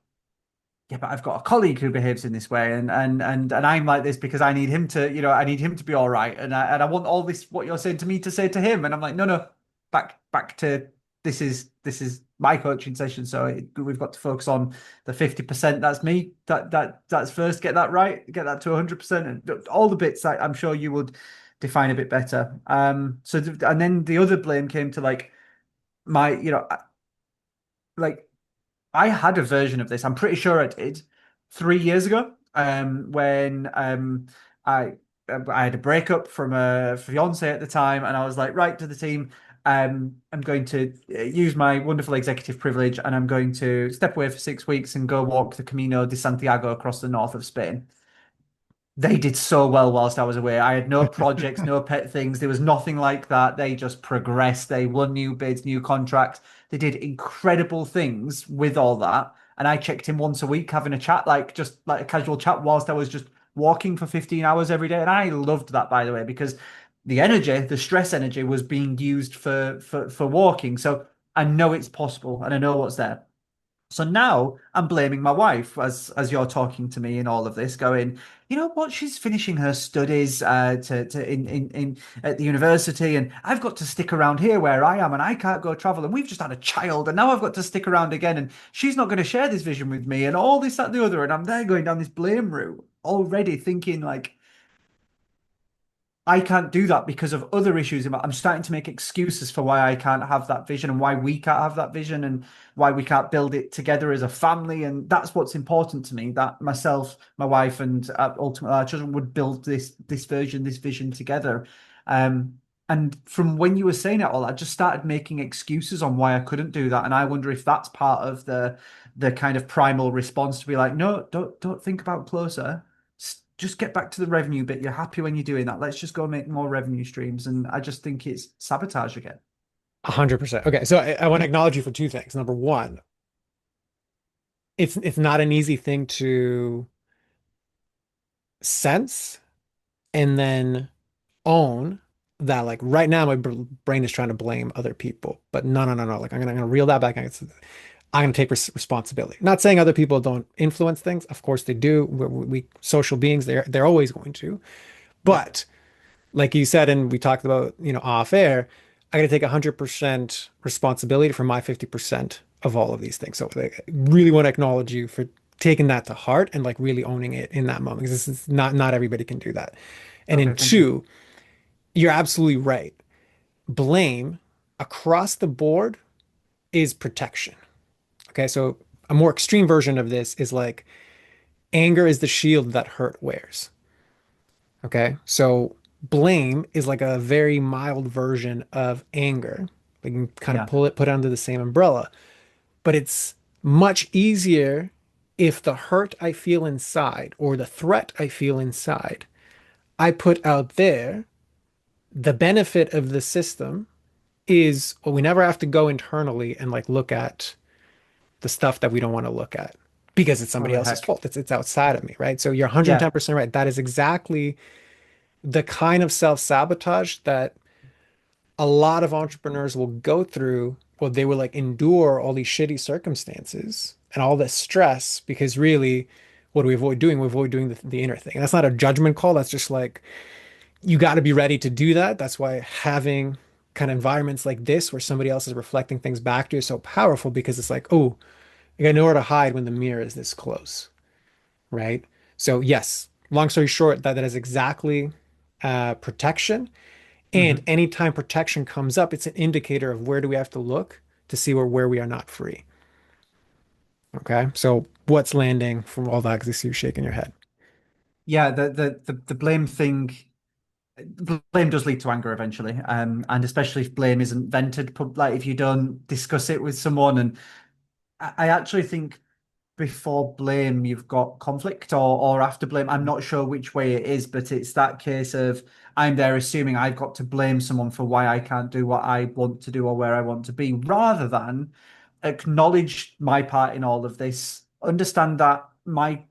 yeah, but I've got a colleague who behaves in this way, and I'm like this because I need him to, I need him to be all right, and I want all this what you're saying to me to say to him, and I'm like, no, no, back to this is my coaching session, so we've got to focus on the 50%. That's me. That's first. Get that right. Get that to 100%, and all the bits I'm sure you would define a bit better. And then the other blame came to like my, like I had a version of this. I'm pretty sure I did 3 years ago. When I had a breakup from a fiance at the time, and I was like, right to the team. I'm going to use my wonderful executive privilege, and I'm going to step away for 6 weeks and go walk the Camino de Santiago across the north of Spain. They did so well whilst I was away. I had no projects, no pet things. There was nothing like that. They just progressed. They won new bids, new contracts. They did incredible things with all that. And I checked in once a week, having a chat, like just like a casual chat whilst I was just walking for 15 hours every day. And I loved that, by the way, because the energy, the stress energy was being used for walking. So I know it's possible and I know what's there. So now I'm blaming my wife as you're talking to me in all of this, going, you know what? She's finishing her studies to in at the university, and I've got to stick around here where I am, and I can't go travel. And we've just had a child, and now I've got to stick around again, and she's not going to share this vision with me, and all this, that, and the other. And I'm there going down this blame route already, thinking like I can't do that because of other issues. I'm starting to make excuses for why I can't have that vision and why we can't have that vision and why we can't build it together as a family. And that's what's important to me, that myself, my wife, and ultimately our children would build this vision together. Um, and from when you were saying it all, I just started making excuses on why I couldn't do that. And I wonder if that's part of the kind of primal response to be like, no, don't think about closer, just get back to the revenue bit. You're happy when you're doing that. Let's just go make more revenue streams. And I just think it's sabotage again. 100%. Okay, so I want to acknowledge you for two things. Number one, it's not an easy thing to sense and then own that like right now my brain is trying to blame other people. But no, no, no, no. Like I'm gonna reel that back. I'm gonna take responsibility. Not saying other people don't influence things. Of course they do. We social beings, they're always going to. Yeah. But like you said, and we talked about, off air, I got to take 100% responsibility for my 50% of all of these things. So like, I really want to acknowledge you for taking that to heart and like really owning it in that moment because this is not everybody can do that. And in Okay. Thank you. two, you're absolutely right. Blame across the board is protection. Okay, so a more extreme version of this is like anger is the shield that hurt wears. Okay, so blame is like a very mild version of anger. We can kind of Yeah. pull it, put it under the same umbrella, but it's much easier if the hurt I feel inside or the threat I feel inside, I put out there. The benefit of the system is, well, we never have to go internally and like look at the stuff that we don't want to look at because it's Oh, somebody the else's heck. fault. It's outside of me, right? So you're Yeah. 110% right. That is exactly the kind of self-sabotage that a lot of entrepreneurs will go through. Well, they will like endure all these shitty circumstances and all this stress because really, what do we avoid doing? We avoid doing the inner thing. And that's not a judgment call. That's just like you got to be ready to do that. That's why having kind of environments like this where somebody else is reflecting things back to you is so powerful because it's like, oh, you got nowhere to hide when the mirror is this close, right? So yes, long story short, that is exactly protection. And Hmm. anytime protection comes up, it's an indicator of where do we have to look to see where we are not free. Okay. So what's landing from all that? Because I see you shaking your head. Yeah, the blame thing, blame does lead to anger eventually. And especially if blame isn't vented, like if you don't discuss it with someone. And I actually think before blame, you've got conflict, or after blame. I'm not sure which way it is, but it's that case of I'm there assuming I've got to blame someone for why I can't do what I want to do or where I want to be, rather than acknowledge my part in all of this, understand that my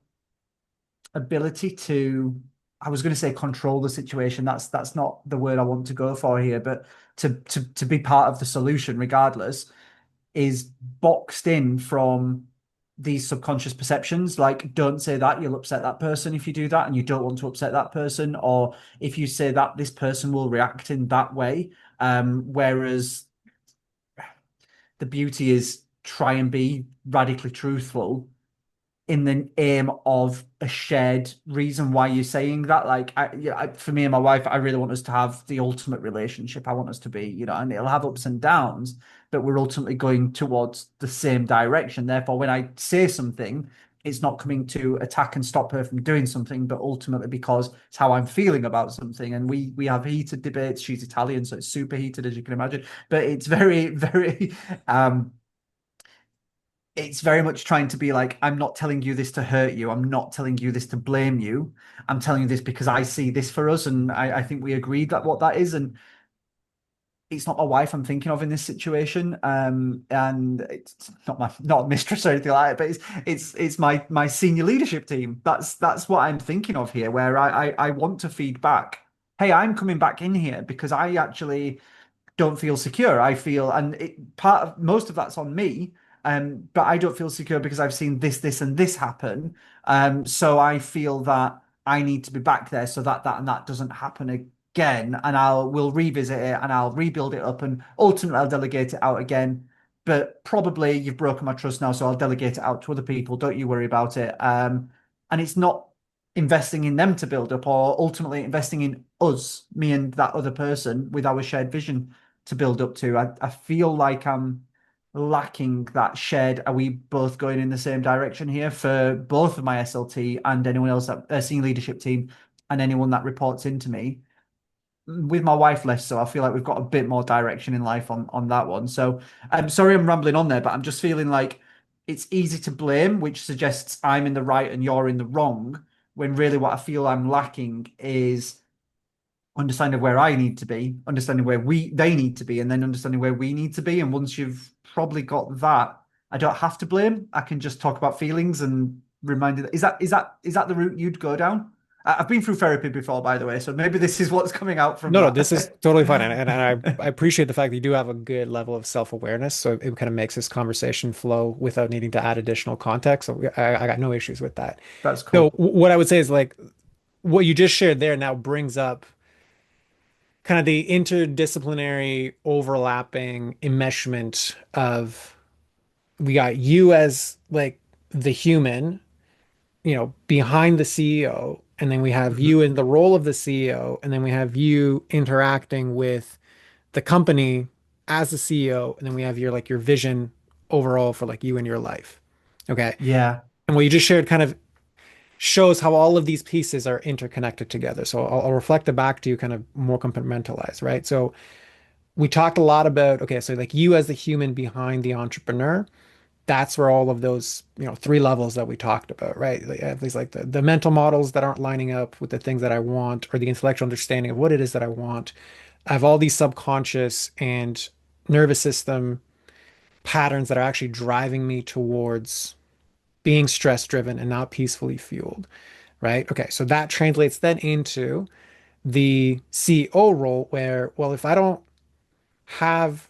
ability to, I was going to say control the situation. That's not the word I want to go for here, but to be part of the solution regardless is boxed in from these subconscious perceptions. Like, don't say that, you'll upset that person if you do that, and you don't want to upset that person. Or if you say that, this person will react in that way. Whereas the beauty is try and be radically truthful in the aim of a shared reason why you're saying that. Like, for me and my wife, I really want us to have the ultimate relationship. I want us to be, and it'll have ups and downs, but we're ultimately going towards the same direction. Therefore, when I say something, it's not coming to attack and stop her from doing something, but ultimately because it's how I'm feeling about something. And we have heated debates. She's Italian, so it's super heated, as you can imagine. But it's very, very it's very much trying to be like, I'm not telling you this to hurt you. I'm not telling you this to blame you. I'm telling you this because I see this for us. And I think we agreed that what that is. And it's not my wife I'm thinking of in this situation. And it's not a mistress or anything like that, but it's my senior leadership team. That's what I'm thinking of here, where I want to feed back. Hey, I'm coming back in here because I actually don't feel secure. I feel, and part of most of that's on me. But I don't feel secure because I've seen this, this, and this happen. So I feel that I need to be back there so that that and that doesn't happen again. And we'll revisit it and I'll rebuild it up and ultimately I'll delegate it out again. But probably you've broken my trust now, so I'll delegate it out to other people. Don't you worry about it. And it's not investing in them to build up or ultimately investing in us, me and that other person with our shared vision to build up to. I feel like I'm lacking that shared. Are we both going in the same direction here for both of my SLT and anyone else that senior leadership team and anyone that reports into me? With my wife less so, I feel like we've got a bit more direction in life on that one. So I'm sorry I'm rambling on there, but I'm just feeling like it's easy to blame, which suggests I'm in the right and you're in the wrong, when really what I feel I'm lacking is understanding where I need to be, understanding where they need to be, and then understanding where we need to be. And once you've probably got that, I don't have to blame. I can just talk about feelings and remind you. Is that the route you'd go down? Have been through therapy before, by the way, so maybe this is what's coming out from No, no, this is that. totally fine. And I appreciate the fact that you do have a good level of self-awareness. So it kind of makes this conversation flow without needing to add additional context. So I got no issues with that. That's So cool. what I would say is like what you just shared there now brings up kind of the interdisciplinary overlapping enmeshment of we got you as like the human, behind the CEO, and then we have you Hmm. in the role of the CEO, and then we have you interacting with the company as the CEO, and then we have your like your vision overall for like you and your life. Okay. Yeah. And what you just shared kind of shows how all of these pieces are interconnected together. So I'll reflect it back to you kind of more compartmentalized, right? So we talked a lot about, okay, so like you as the human behind the entrepreneur, that's where all of those, three levels that we talked about, right? Like, at least like the mental models that aren't lining up with the things that I want or the intellectual understanding of what it is that I want. I have all these subconscious and nervous system patterns that are actually driving me towards being stress driven and not peacefully fueled, right? Okay, so that translates then into the CEO role where, well, if I don't have,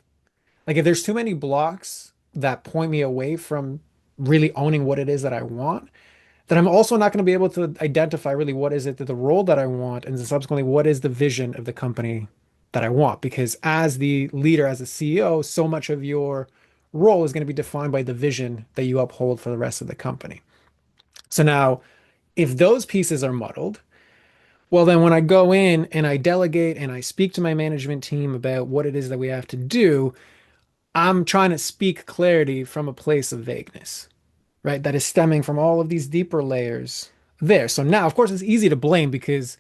like, if there's too many blocks that point me away from really owning what it is that I want, then I'm also not going to be able to identify really what is it that the role that I want, and then subsequently what is the vision of the company that I want. Because as the leader, as a CEO, so much of your role is going to be defined by the vision that you uphold for the rest of the company. So now, if those pieces are muddled, well, then when I go in and I delegate and I speak to my management team about what it is that we have to do, I'm trying to speak clarity from a place of vagueness, right? That is stemming from all of these deeper layers there. So now, of course, it's easy to blame because,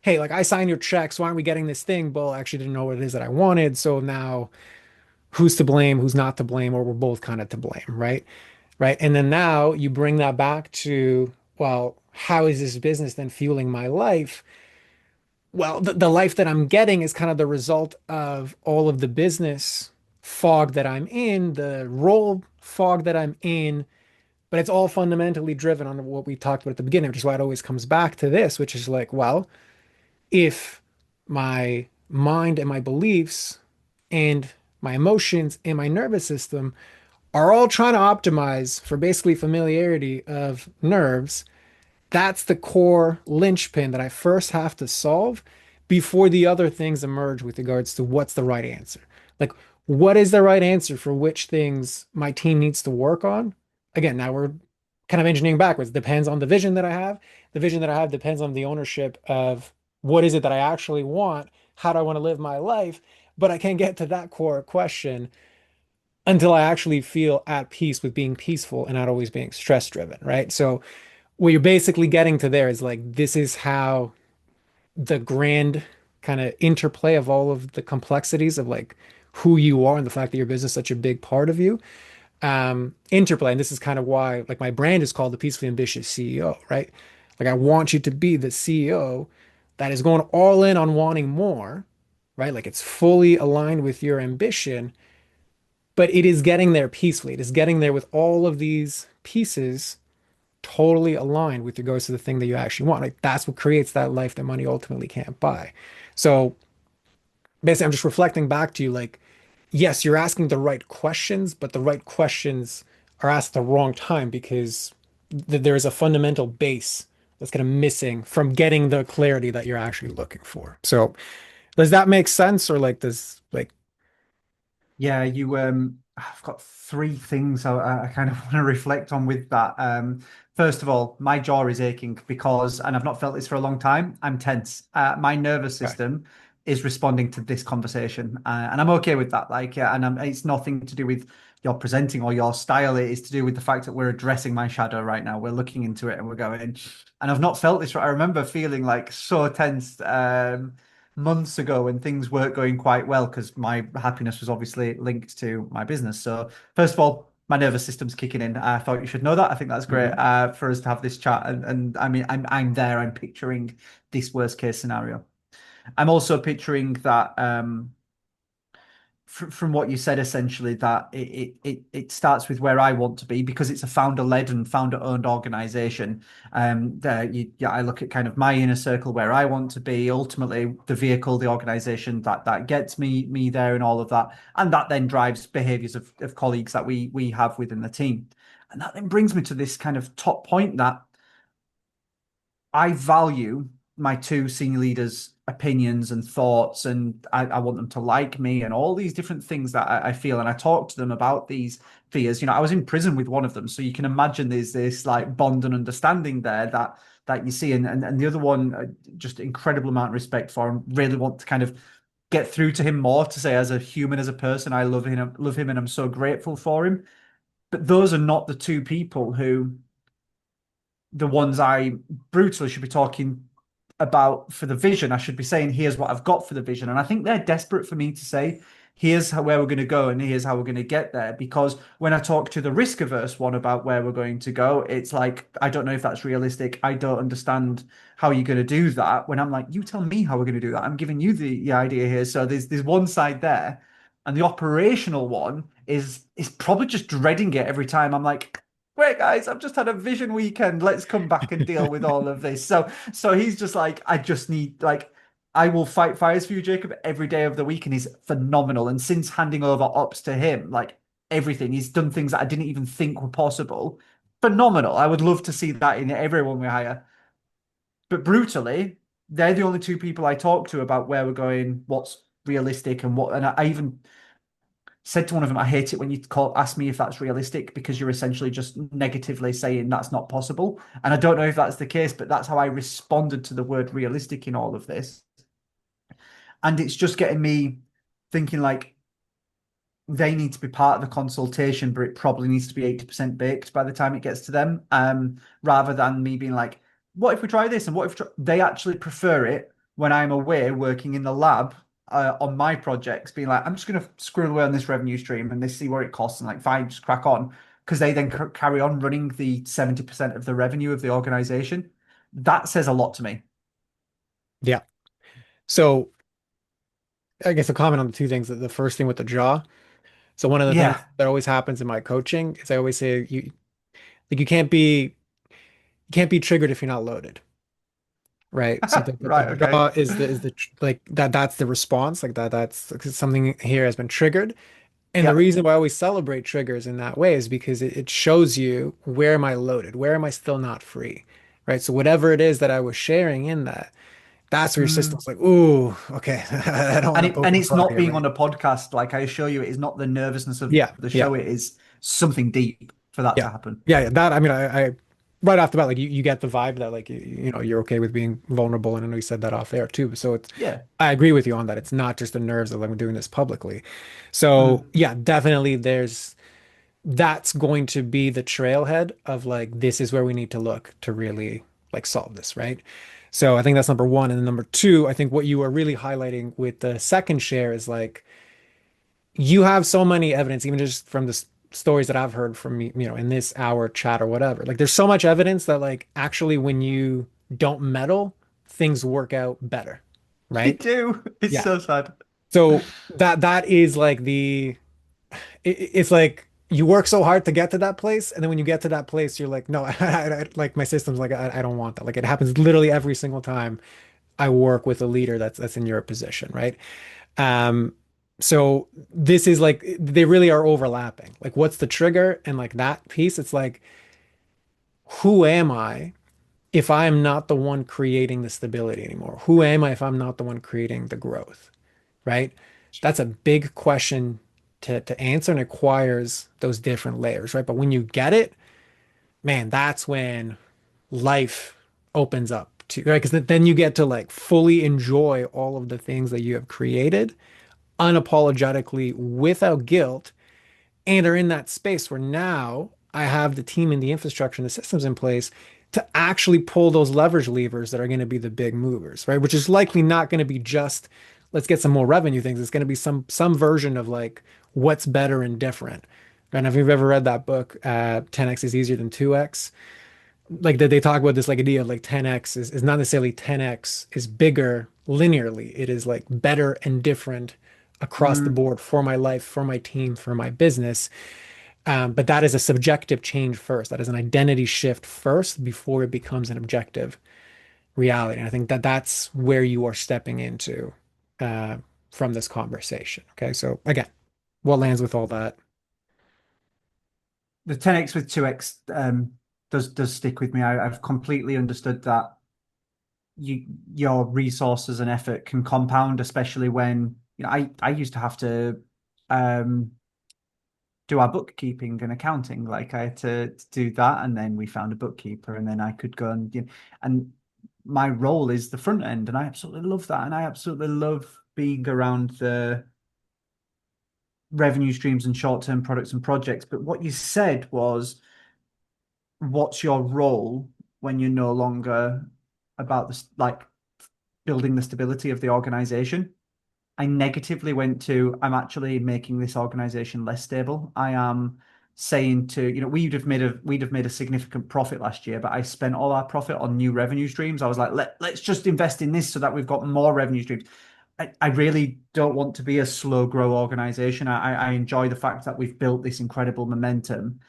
hey, like I signed your check, so aren't we getting this thing? Well, I actually didn't know what it is that I wanted. So now who's to blame, who's not to blame, or we're both kind of to blame, right? Right. And then now you bring that back to, well, how is this business then fueling my life? Well, the life that I'm getting is kind of the result of all of the business fog that I'm in, the role fog that I'm in, but it's all fundamentally driven on what we talked about at the beginning, which is why it always comes back to this, which is like, well, if my mind and my beliefs and my emotions and my nervous system are all trying to optimize for basically familiarity of nerves, that's the core linchpin that I first have to solve before the other things emerge with regards to what's the right answer. Like, what is the right answer for which things my team needs to work on? Again, now we're kind of engineering backwards. Depends on the vision that I have. The vision that I have depends on the ownership of what is it that I actually want? How do I want to live my life? But I can't get to that core question until I actually feel at peace with being peaceful and not always being stress driven, right? So what you're basically getting to there is like this is how the grand kind of interplay of all of the complexities of like who you are and the fact that your business is such a big part of you interplay. And this is kind of why like my brand is called the Peacefully Ambitious CEO, right? Like I want you to be the CEO that is going all in on wanting more, right? Like it's fully aligned with your ambition, but it is getting there peacefully. It is getting there with all of these pieces totally aligned with regards to the thing that you actually want. Like that's what creates that life that money ultimately can't buy. So basically, I'm just reflecting back to you like, yes, you're asking the right questions, but the right questions are asked at the wrong time because there's a fundamental base that's kind of missing from getting the clarity that you're actually looking for. So does that make sense? Or like does like Yeah, I've got three things I kind of want to reflect on with that. First of all, my jaw is aching because, and I've not felt this for a long time, I'm tense. My nervous okay. system is responding to this conversation, and I'm okay with that. It's nothing to do with your presenting or your style. It is to do with the fact that we're addressing my shadow right now. We're looking into it and we're going, and I've not felt this. I remember feeling like so tense. Months ago when things weren't going quite well because my happiness was obviously linked to my business. So first of all, my nervous system's kicking in. I thought you should know that. I think that's great Mhm. for us to have this chat. And I mean, I'm there. I'm picturing this worst case scenario. I'm also picturing that from what you said, essentially, that it starts with where I want to be because it's a founder-led and founder-owned organization. Yeah, I look at kind of my inner circle where I want to be, ultimately the vehicle, the organization that gets me there, and all of that, and that then drives behaviors of colleagues that we have within the team, and that then brings me to this kind of top point that I value my two senior leaders' opinions and thoughts, and I want them to like me, and all these different things that I feel. And I talk to them about these fears. I was in prison with one of them, so you can imagine there's this like bond and understanding there that you see, and the other one, just incredible amount of respect for, and really want to kind of get through to him more to say, as a human, as a person, I love him, and I'm so grateful for him. But those are not the two people who the ones I brutally should be talking about for the vision. I should be saying, here's what I've got for the vision. And I think they're desperate for me to say, here's where we're going to go and here's how we're going to get there. Because when I talk to the risk averse one about where we're going to go, it's like, I don't know if that's realistic. I don't understand how you're going to do that. When I'm like, you tell me how we're going to do that. I'm giving you the idea here. So there's one side there. And the operational one is probably just dreading it every time. I'm like, wait, guys, I've just had a vision weekend. Let's come back and deal with all of this. So he's just like, I just need like I will fight fires for you, Jacob, every day of the week, and he's phenomenal. And since handing over ops to him, like everything, he's done things that I didn't even think were possible. Phenomenal. I would love to see that in everyone we hire. But brutally, they're the only two people I talk to about where we're going, what's realistic, and what. And I even said to one of them, I hate it when you ask me if that's realistic because you're essentially just negatively saying that's not possible. And I don't know if that's the case, but that's how I responded to the word realistic in all of this. And it's just getting me thinking like they need to be part of the consultation, but it probably needs to be 80% baked by the time it gets to them. Rather than me being like, what if we try this? And what if they actually prefer it when I'm away working in the lab on my projects, being like, I'm just going to squirrel away on this revenue stream and they see where it costs and like, fine, just crack on. Because they then carry on running the 70% of the revenue of the organization. That says a lot to me. Yeah. So I guess a comment on the two things. The first thing with the jaw. So one of the things Yeah. that always happens in my coaching is I always say you like you can't be triggered if you're not loaded. Right. So the Right. Okay. draw is the like that's the response. Like that's something here has been triggered. And the Yeah. reason why I always celebrate triggers in that way is because it shows you where am I loaded? Where am I still not free? Right. So whatever it is that I was sharing in that, that's where your Mm. system's like, ooh, okay, I don't want to poke And the it's frog not here, being on right? a podcast. Like I assure you, it is not the nervousness of Yeah, the yeah. show. It is something deep for that to Yeah. happen. Yeah, yeah. That I mean, I right off the bat, like you get the vibe that like you know you're okay with being vulnerable, and I know you said that off air too. So it's Yeah. I agree with you on that. It's not just the nerves of like I'm doing this publicly. So Mm. yeah, definitely that's going to be the trailhead of like this is where we need to look to really like solve this, right? So I think that's number one. And then number two, I think what you are really highlighting with the second share is like you have so many evidence, even just from the stories that I've heard from me, in this hour chat or whatever. Like, there's so much evidence that, like, actually, when you don't meddle, things work out better, They right? do. It's Yeah. so sad. So that is like it's like you work so hard to get to that place, and then when you get to that place, you're like, no, like my system's like, I don't want that. Like, it happens literally every single time I work with a leader that's in your position, right? Um, so this is like they really are overlapping. Like, what's the trigger? And like that piece, it's like, who am I if I am not the one creating the stability anymore? Who am I if I'm not the one creating the growth? Right? That's a big question to answer and it requires those different layers, right? But when you get it, man, that's when life opens up to, right? Because then you get to like fully enjoy all of the things that you have created unapologetically without guilt and are in that space where now I have the team and the infrastructure and the systems in place to actually pull those leverage levers that are going to be the big movers, right? Which is likely not going to be just let's get some more revenue things. It's going to be some version of like what's better and different. And if you've ever read that book, 10x is easier than 2x, like they talk about this like idea of like 10x is not necessarily 10x is bigger linearly. It is like better and different across the Mm. board for my life, for my team, for my business. But that is a subjective change first. That is an identity shift first before it becomes an objective reality. And I think that that's where you are stepping into uh, from this conversation. Okay. So again, what lands with all that? The 10x with 2x does stick with me. I've completely understood that your resources and effort can compound, especially when I used to have to um do our bookkeeping and accounting. Like I had to do that, and then we found a bookkeeper, and then I could go and my role is the front end, and I absolutely love that, and I absolutely love being around the revenue streams and short-term products and projects. But what you said was, what's your role when you're no longer about this, like building the stability of the organization? I negatively went to, I'm actually making this organization less stable. I am saying to, we'd have made a significant profit last year, but I spent all our profit on new revenue streams. I was like, let's just invest in this so that we've got more revenue streams. I really don't want to be a slow grow organization. I enjoy the fact that we've built this incredible momentum,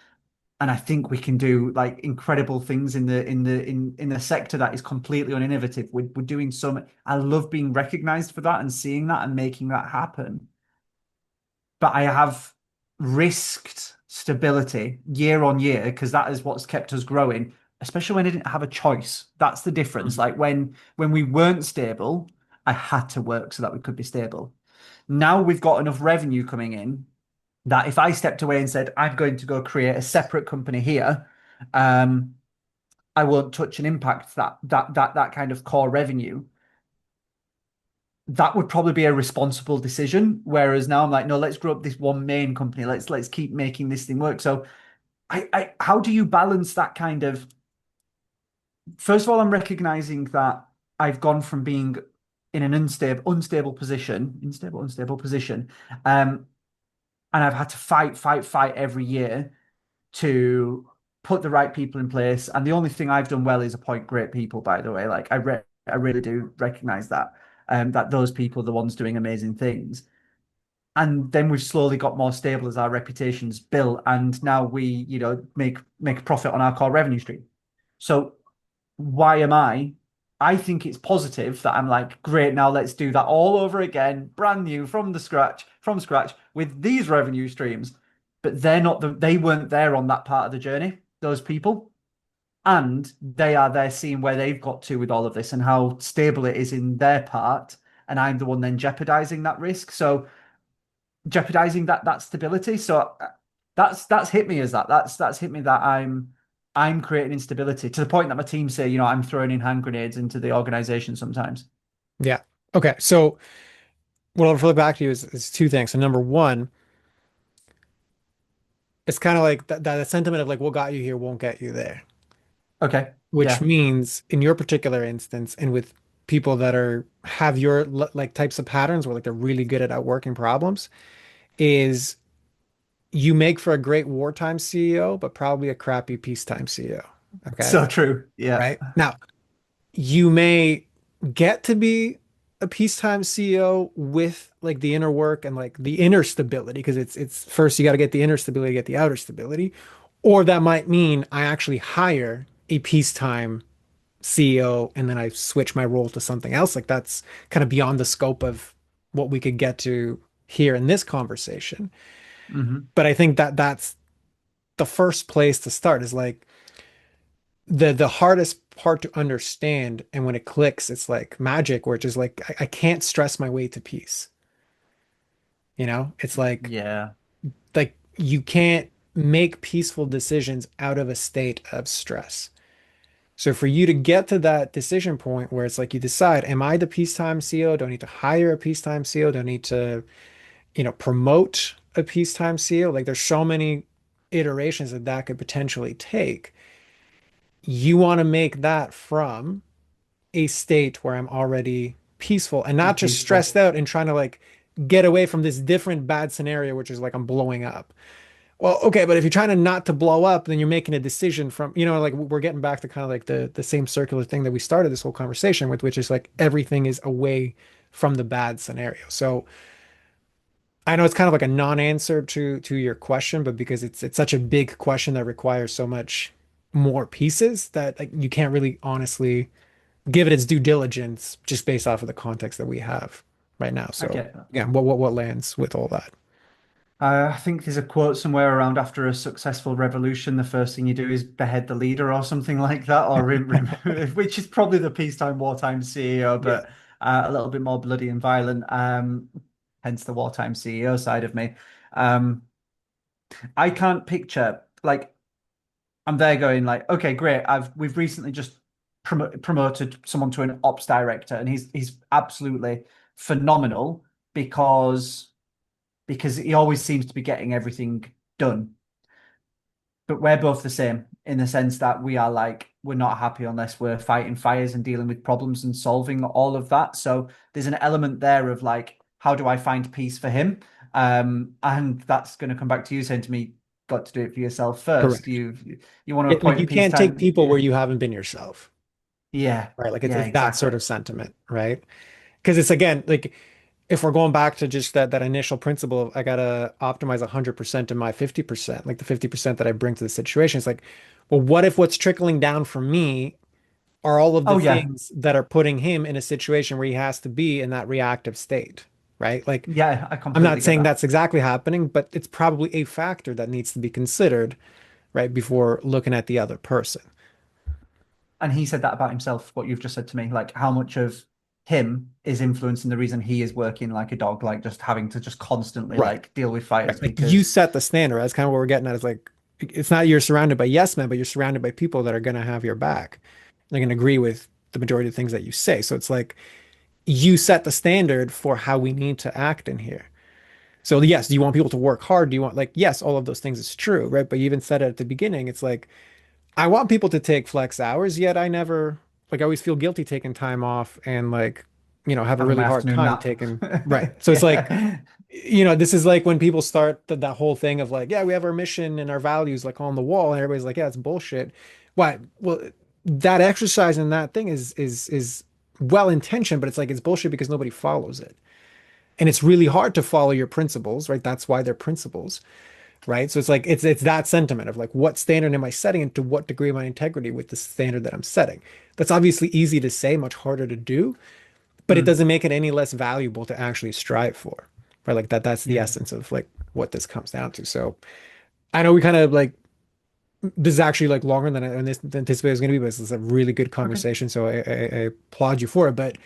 and I think we can do like incredible things in the sector that is completely uninnovative. We're doing so much. I love being recognized for that and seeing that and making that happen. But I have risked stability year on year because that is what's kept us growing, especially when I didn't have a choice. That's the difference. Mhm. Like when we weren't stable, I had to work so that we could be stable. Now we've got enough revenue coming in that if I stepped away and said, I'm going to go create a separate company here, um, I won't touch and impact that kind of core revenue. That would probably be a responsible decision. Whereas now I'm like, no, let's grow up this one main company. Let's keep making this thing work. So how do you balance that kind of, first of all, I'm recognizing that I've gone from being in an unstable position, um, and I've had to fight every year to put the right people in place. And the only thing I've done well is appoint great people, by the way. Like I really do recognize that, that those people are the ones doing amazing things. And then we've slowly got more stable as our reputation's built, and now we, make a profit on our core revenue stream. So why am I? I think it's positive that I'm like, great, now let's do that all over again, brand new from scratch with these revenue streams. But they weren't there on that part of the journey, those people. And they are there seeing where they've got to with all of this and how stable it is in their part. And I'm the one then jeopardizing that risk. So jeopardizing that stability. So that's hit me as that's hit me that I'm creating instability to the point that my team say, I'm throwing in hand grenades into the organization sometimes. Yeah. Okay. So what I'll refer back to you is two things. So number one, it's kind of like that sentiment of like what got you here won't get you there, Okay. which Yeah. means in your particular instance and with people that have your like types of patterns where like they're really good at outworking problems is you make for a great wartime CEO, but probably a crappy peacetime CEO. Okay. So true. Yeah. Right. Now, you may get to be a peacetime CEO with like the inner work and like the inner stability, because it's first you got to get the inner stability, get the outer stability, or that might mean I actually hire a peacetime CEO and then I switch my role to something else. Like that's kind of beyond the scope of what we could get to here in this conversation. Hmm. But I think that that's the first place to start is like the hardest part to understand, and when it clicks it's like magic, where it's just like I can't stress my way to peace. It's Yeah. like you can't make peaceful decisions out of a state of stress. So for you to get to that decision point where it's like you decide, am I the peacetime CEO? Do I need to hire a peacetime CEO? Do I need to promote a peacetime CEO? Like there's so many iterations that could potentially take. You want to make that from a state where I'm already peaceful and not just Peaceful. stressed out and trying to like get away from this different bad scenario, which is like I'm blowing up. Well, okay, but if you're trying to not to blow up, then you're making a decision from, like we're getting back to kind of like the same circular thing that we started this whole conversation with, which is like everything is away from the bad scenario. So I know it's kind of like a non-answer to your question, but because it's such a big question that requires so much more pieces that like you can't really honestly give it its due diligence just based off of the context that we have right now. I So get that. yeah, what lands with all that? I think there's a quote somewhere around, after a successful revolution, the first thing you do is behead the leader or something like that, or which is probably the peacetime, wartime CEO, Yeah. but a little bit more bloody and violent. Hence the wartime CEO side of me. Um, I can't picture, like, I'm there going like, okay, great. We've recently just promoted someone to an ops director, and he's absolutely phenomenal because he always seems to be getting everything done. But we're both the same in the sense that we are like, we're not happy unless we're fighting fires and dealing with problems and solving all of that. So there's an element there of like, how do I find peace for him? And that's going to come back to you saying to me, got to do it for yourself first. Correct. You want to Like appoint a you peace can't take time. people where you haven't been yourself, Yeah, right? Like yeah, it's that sort exactly. of sentiment, right? Because it's again, like if we're going back to just that initial principle of I gotta optimize 100% of my 50%, like the 50% that I bring to the situation. It's like, well, what if what's trickling down from me are all of the Oh yeah, things that are putting him in a situation where he has to be in that reactive state, right? Like yeah, I I'm not completely get saying that. that's exactly happening, but it's probably a factor that needs to be considered, right, before looking at the other person. And he said that about himself, what you've just said to me, like how much of him is influencing the reason he is working like a dog, like just having to just constantly Right. like deal with Right. fires Like you because set the standard. That's kind of what we're getting at. Is like it's not you're surrounded by yes men, but you're surrounded by people that are going to have your back. They're going to agree with the majority of things that you say. So it's like you set the standard for how we need to act in here. So yes, do you want people to work hard? Do you want like yes, all of those things is true, right? But you even said it at the beginning. It's like I want people to take flex hours, yet I never like I always feel guilty taking time off and like, have a having really my hard afternoon time nap. taking right. So it's like, Yeah. this is like when people start that whole thing of like, yeah, we have our mission and our values like on the wall, and everybody's like, yeah, it's bullshit. Why? Well, that exercise and that thing is well intentioned, but it's like it's bullshit because nobody follows it. And it's really hard to follow your principles, right? That's why they're principles, right? So it's like it's that sentiment of like what standard am I setting and to what degree am I integrity with the standard that I'm setting. That's obviously easy to say, much harder to do, but it Mm, doesn't make it any less valuable to actually strive for, right? Like that's the yeah. essence of like what this comes down to. So I know we kind of like this is actually like longer than I anticipated it was going to be, but this is a really good Okay. conversation. So I applaud you for it. But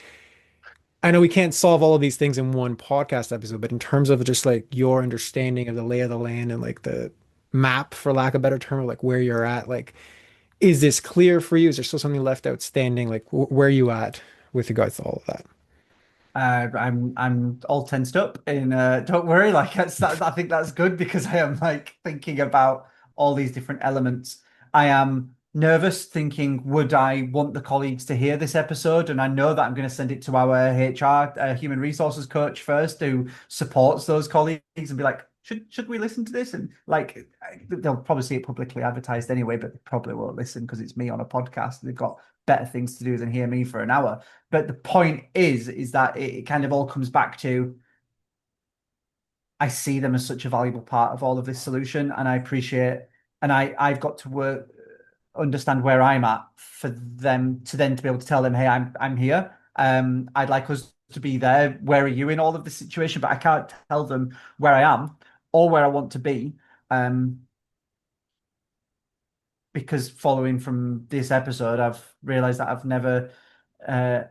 I know we can't solve all of these things in one podcast episode, but in terms of just like your understanding of the lay of the land and like the map, for lack of a better term, of like where you're at, like, is this clear for you? Is there still something left outstanding? Like, where are you at with regards to all of that? I'm all tensed up in don't worry, like I think that's good because I am like thinking about all these different elements. I am nervous thinking, would I want the colleagues to hear this episode? And I know that I'm going to send it to our HR human resources coach first who supports those colleagues and be like, should we listen to this? And like they'll probably see it publicly advertised anyway, but they probably won't listen because it's me on a podcast. They've got better things to do than hear me for an hour. But the point is that it kind of all comes back to I see them as such a valuable part of all of this solution, and I appreciate, and I've got to work understand where I'm at for them to then to be able to tell them, hey, I'm here. I'd like us to be there. Where are you in all of this situation? But I can't tell them where I am or where I want to be. Um, because following from this episode, I've realized that I've never, uh,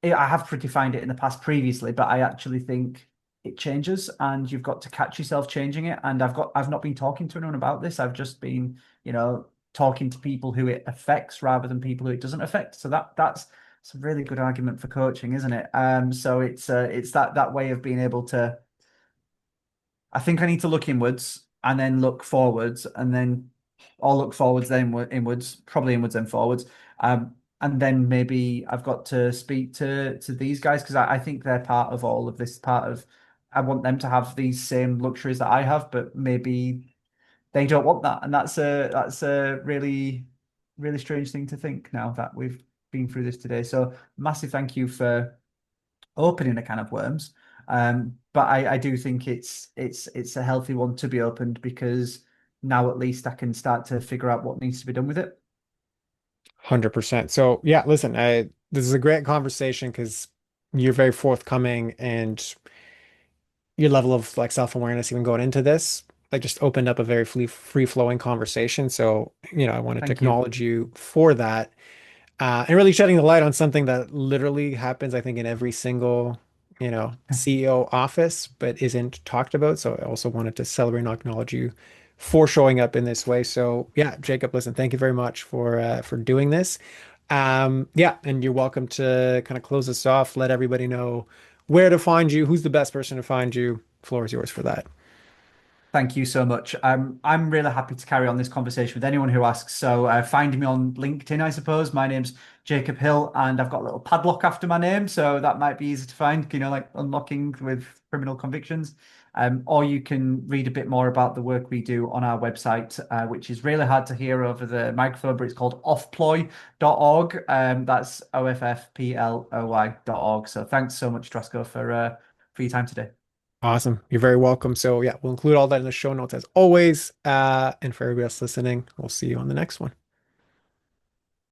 I have defined it in the past previously, but I actually think it changes and you've got to catch yourself changing it. And I've not been talking to anyone about this. I've just been, talking to people who it affects rather than people who it doesn't affect. So that's it's a really good argument for coaching, isn't it? So it's that way of being able to I think I need to look inwards and then look forwards and then I'll look forwards then inwards, probably inwards and forwards. And then maybe I've got to speak to these guys because I think they're part of all of this part of I want them to have these same luxuries that I have, but maybe they don't want that. And that's a really, really strange thing to think now that we've been through this today. So massive thank you for opening a can of worms. But I do think it's a healthy one to be opened because now at least I can start to figure out what needs to be done with it. 100%. So yeah, listen, this is a great conversation because you're very forthcoming and your level of like self-awareness even going into this, like just opened up a very free flowing conversation. So, I wanted to Thank you. acknowledge you for that. And really shedding the light on something that literally happens, I think, in every single, CEO office, but isn't talked about. So I also wanted to celebrate and acknowledge you for showing up in this way. So yeah, Jacob, listen, thank you very much for doing this. Yeah, and you're welcome to kind of close us off, let everybody know where to find you, who's the best person to find you. Floor is yours for that. Thank you so much. I'm really happy to carry on this conversation with anyone who asks. So find me on LinkedIn, I suppose. My name's Jacob Hill, and I've got a little padlock after my name, so that might be easy to find, like unlocking with criminal convictions. Or you can read a bit more about the work we do on our website, which is really hard to hear over the microphone, but it's called offploy.org. That's offploy.org. So thanks so much, Trosco, for your time today. Awesome. You're very welcome. So yeah, we'll include all that in the show notes as always. And for everybody else listening, we'll see you on the next one.